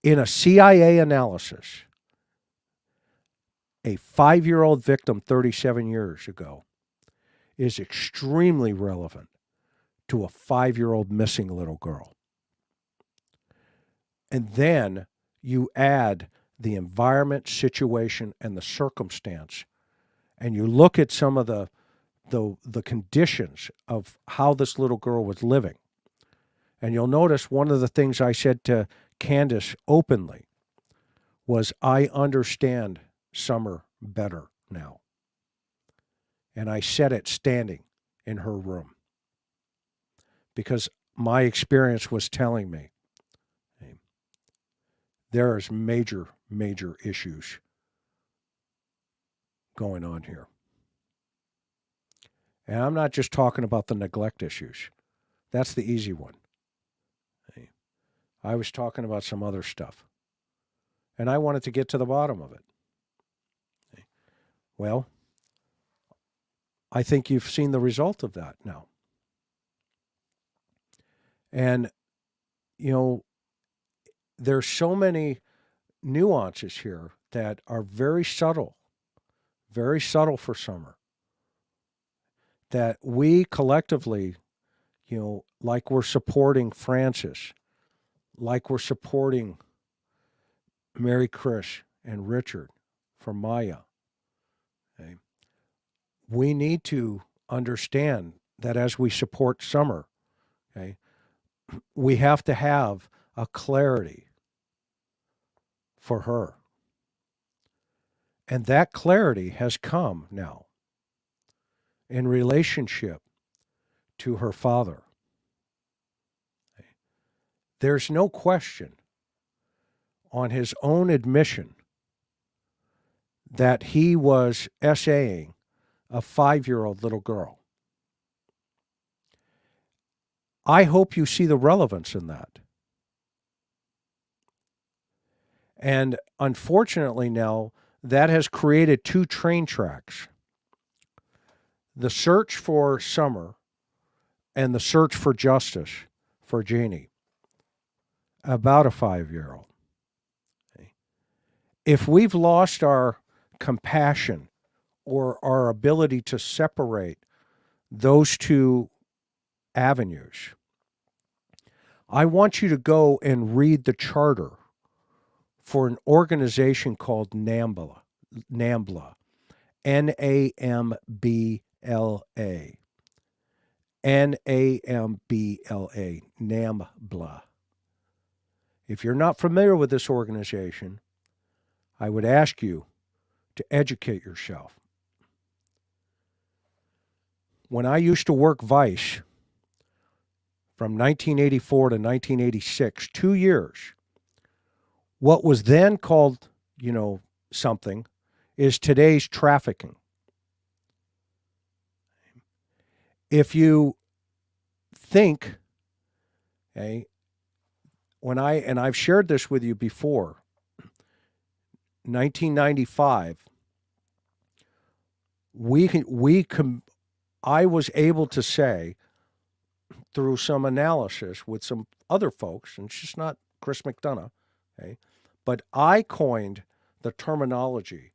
In a CIA analysis, a 5-year-old victim 37 years ago is extremely relevant to a 5-year-old missing little girl. And then you add the environment, situation, and the circumstance, and you look at some of the conditions of how this little girl was living. And you'll notice one of the things I said to Candace openly was, I understand Summer better now. And I said it standing in her room, because my experience was telling me there's major, major issues going on here. And I'm not just talking about the neglect issues. That's the easy one. I was talking about some other stuff. And I wanted to get to the bottom of it. Well, I think you've seen the result of that now. And, there's so many nuances here that are very subtle for Summer, that we collectively, like we're supporting Francis, like we're supporting Maricris and Richard for Maya. Okay? We need to understand that as we support Summer, okay, we have to have a clarity for her. And that clarity has come now in relationship to her father. Okay. There's no question on his own admission that he was SAing a 5-year-old little girl. I hope you see the relevance in that. And unfortunately now, that has created 2 train tracks. the search for Summer and the search for justice for Jeannie, about a 5-year-old. Okay. If we've lost our compassion or our ability to separate those two avenues, I want you to go and read the charter for an organization called NAMBLA, N-A-M-B-L-A. N-A-M-B-L-A, NAMBLA. If you're not familiar with this organization, I would ask you to educate yourself. When I used to work Vice from 1984 to 1986, 2 years, what was then called, something, is today's trafficking. If you think, okay, I've shared this with you before, 1995, I was able to say through some analysis with some other folks, and it's just not Chris Mcdonough, okay, but I coined the terminology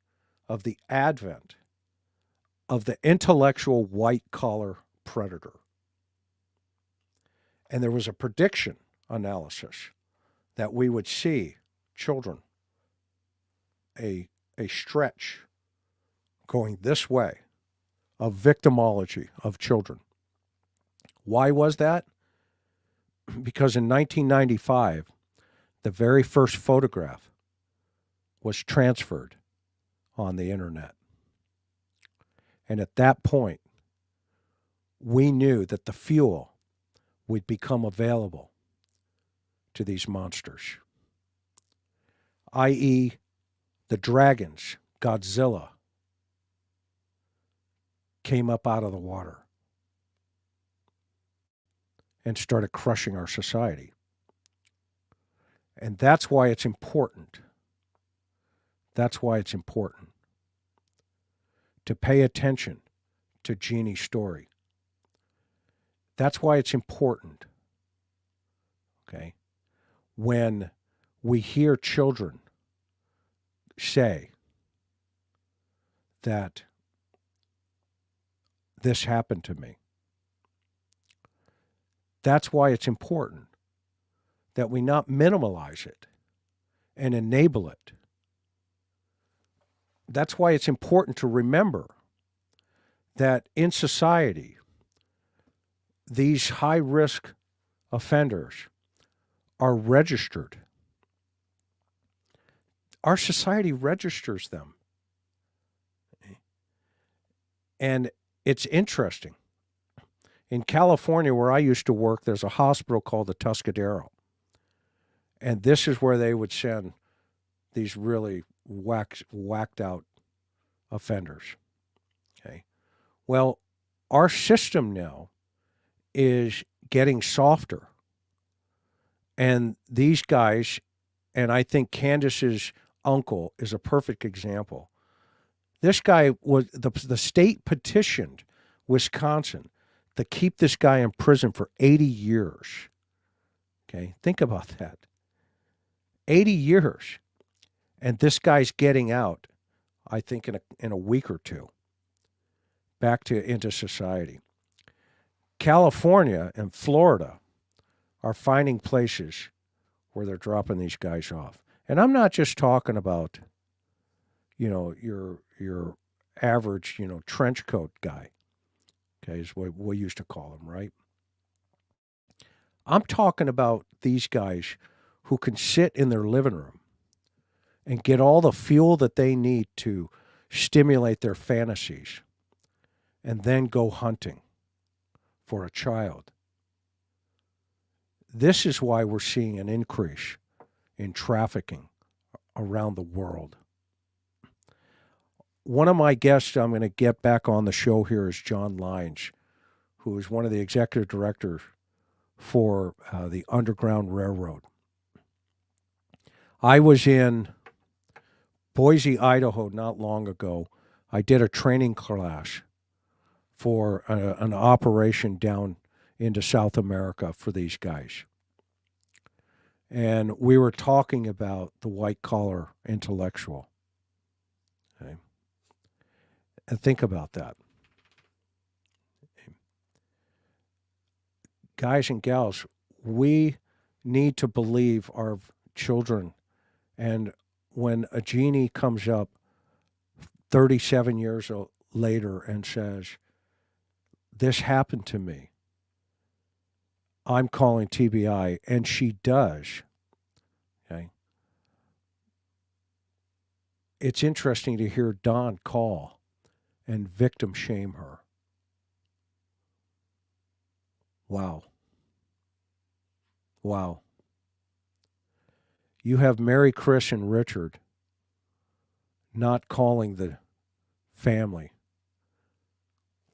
of the advent of the intellectual white-collar predator. And there was a prediction analysis that we would see children, a stretch going this way of victimology of children. Why was that? Because in 1995, the very first photograph was transferred on the internet. And at that point, we knew that the fuel would become available to these monsters, i.e., the dragons, Godzilla, came up out of the water and started crushing our society. And that's why it's important. That's why it's important to pay attention to Jeannie's story. That's why it's important, okay, when we hear children say that this happened to me. That's why it's important that we not minimalize it and enable it. That's why it's important to remember that in society, these high-risk offenders are registered. Our society registers them. And it's interesting. In California, where I used to work, there's a hospital called the Tuscadero. And this is where they would send these really whacked out offenders. Okay. Well, our system now is getting softer. And these guys, and I think Candace's uncle is a perfect example. This guy was, the state petitioned Wisconsin to keep this guy in prison for 80 years. Okay, think about that. 80 years. And this guy's getting out, I think, in a week or two, back into society. California and Florida are finding places where they're dropping these guys off. And I'm not just talking about, your average, trench coat guy. Okay, is what we used to call him, right? I'm talking about these guys who can sit in their living room and get all the fuel that they need to stimulate their fantasies and then go hunting for a child. This is why we're seeing an increase in trafficking around the world. One of my guests I'm going to get back on the show here is John Lines, who is one of the executive directors for the Underground Railroad. I was in Boise, Idaho not long ago. I did a training class for an operation down into South America for these guys. And we were talking about the white-collar intellectual. Okay? And think about that. Guys and gals, we need to believe our children. And when a genie comes up 37 years later and says, this happened to me, I'm calling TBI, and she does, okay? It's interesting to hear Don call and victim shame her. Wow. Wow. You have Maricris and Richard not calling the family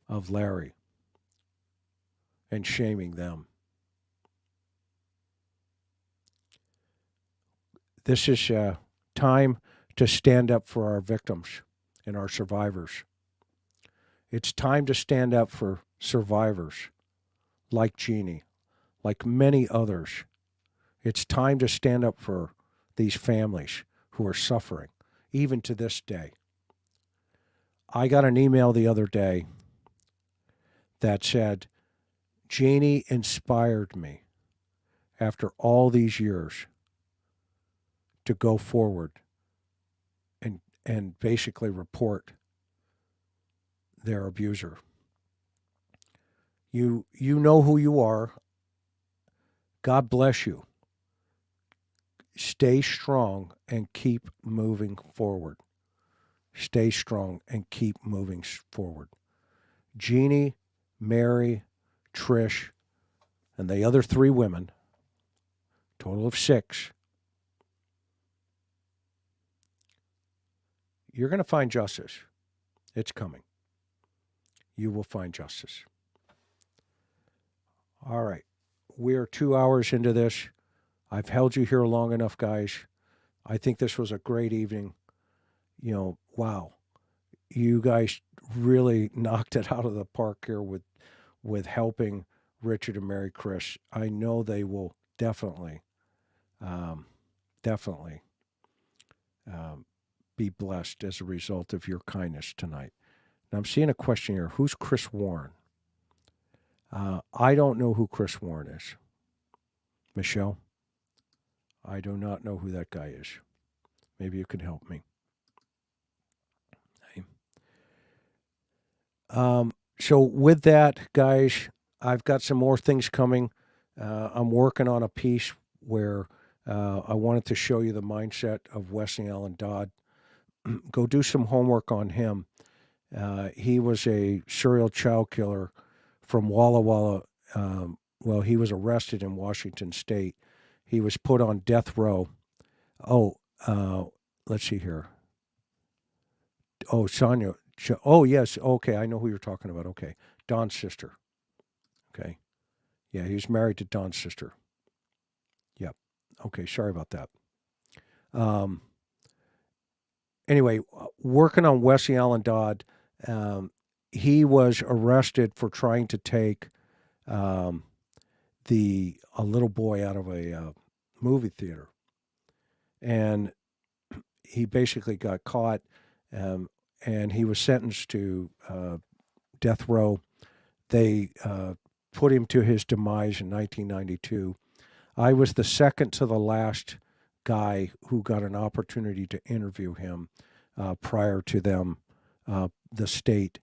of Larry and shaming them. This is time to stand up for our victims and our survivors. It's time to stand up for survivors like Jeannie, like many others. It's time to stand up for these families who are suffering, even to this day. I got an email the other day that said, Jeannie inspired me after all these years to go forward and basically report their abuser. You know who you are. God bless you. Stay strong and keep moving forward. Stay strong and keep moving forward. Jeannie, Mary, Trish, and the other 3 women, total of 6, you're going to find justice. It's coming. You will find justice. All right. We are 2 hours into this. I've held you here long enough, guys. I think this was a great evening. You know, wow. You guys really knocked it out of the park here with helping Richard and Maricris. I know they will definitely be blessed as a result of your kindness tonight. Now, I'm seeing a question here. Who's Chris Warren? I don't know who Chris Warren is. Michelle? I do not know who that guy is. Maybe you can help me. So with that, guys, I've got some more things coming. I'm working on a piece where I wanted to show you the mindset of Wesley Allen Dodd. Go do some homework on him. He was a serial child killer from Walla Walla. Well, he was arrested in Washington State. He was put on death row. Let's see here. Oh, Sonia. Oh, yes. Okay, I know who you're talking about. Okay. Don's sister. Okay. Yeah, he was married to Don's sister. Yep. Okay, sorry about that. Anyway, working on Wesley Allen Dodd, he was arrested for trying to take a little boy out of a movie theater. And he basically got caught, and he was sentenced to death row. They put him to his demise in 1992. I was the second to the last guy who got an opportunity to interview him prior to them, the state,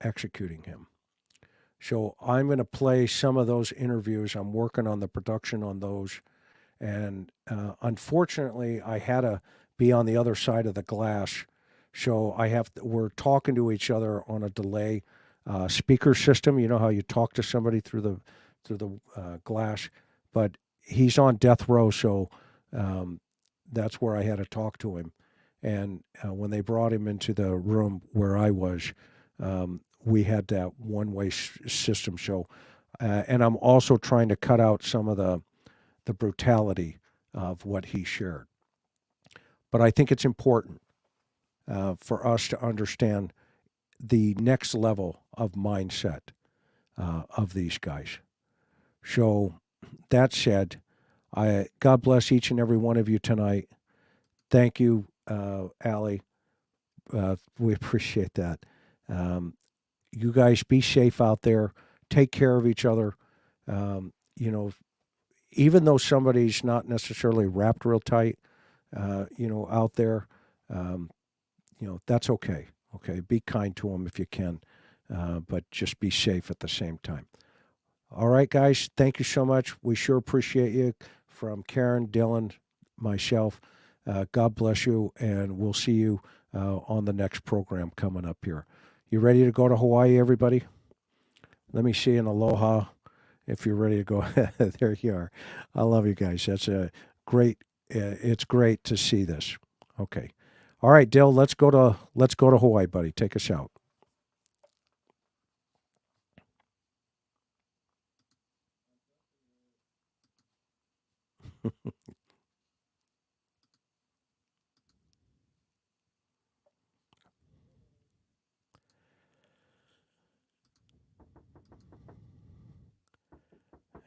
executing him. So I'm going to play some of those interviews. I'm working on the production on those. And unfortunately, I had to be on the other side of the glass. So we're talking to each other on a delay speaker system. You know how you talk to somebody through the glass, but he's on death row. So that's where I had to talk to him. And when they brought him into the room where I was, we had that one-way system. So, and I'm also trying to cut out some of the brutality of what he shared. But I think it's important for us to understand the next level of mindset of these guys. So that said, God bless each and every one of you tonight. Thank you, Allie. We appreciate that. You guys be safe out there. Take care of each other. You know, even though somebody's not necessarily wrapped real tight, you know, out there, you know, that's okay. Okay, be kind to them if you can, but just be safe at the same time. All right, guys, thank you so much. We sure appreciate you. From Karen, Dylan, myself, God bless you, and we'll see you on the next program coming up here. You ready to go to Hawaii, everybody? Let me see an aloha if you're ready to go. There you are. I love you guys. That's a great, it's great to see this. Okay. All right, Dill, let's go to Hawaii, buddy. Take us out.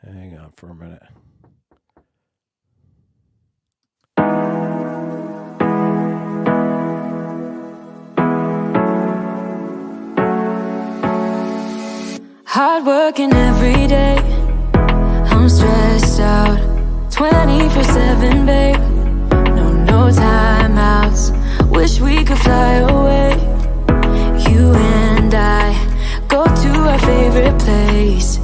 Hang on for a minute. Hard working every day, I'm stressed out 24/7, babe. No timeouts, wish we could fly away. You and I go to our favorite place,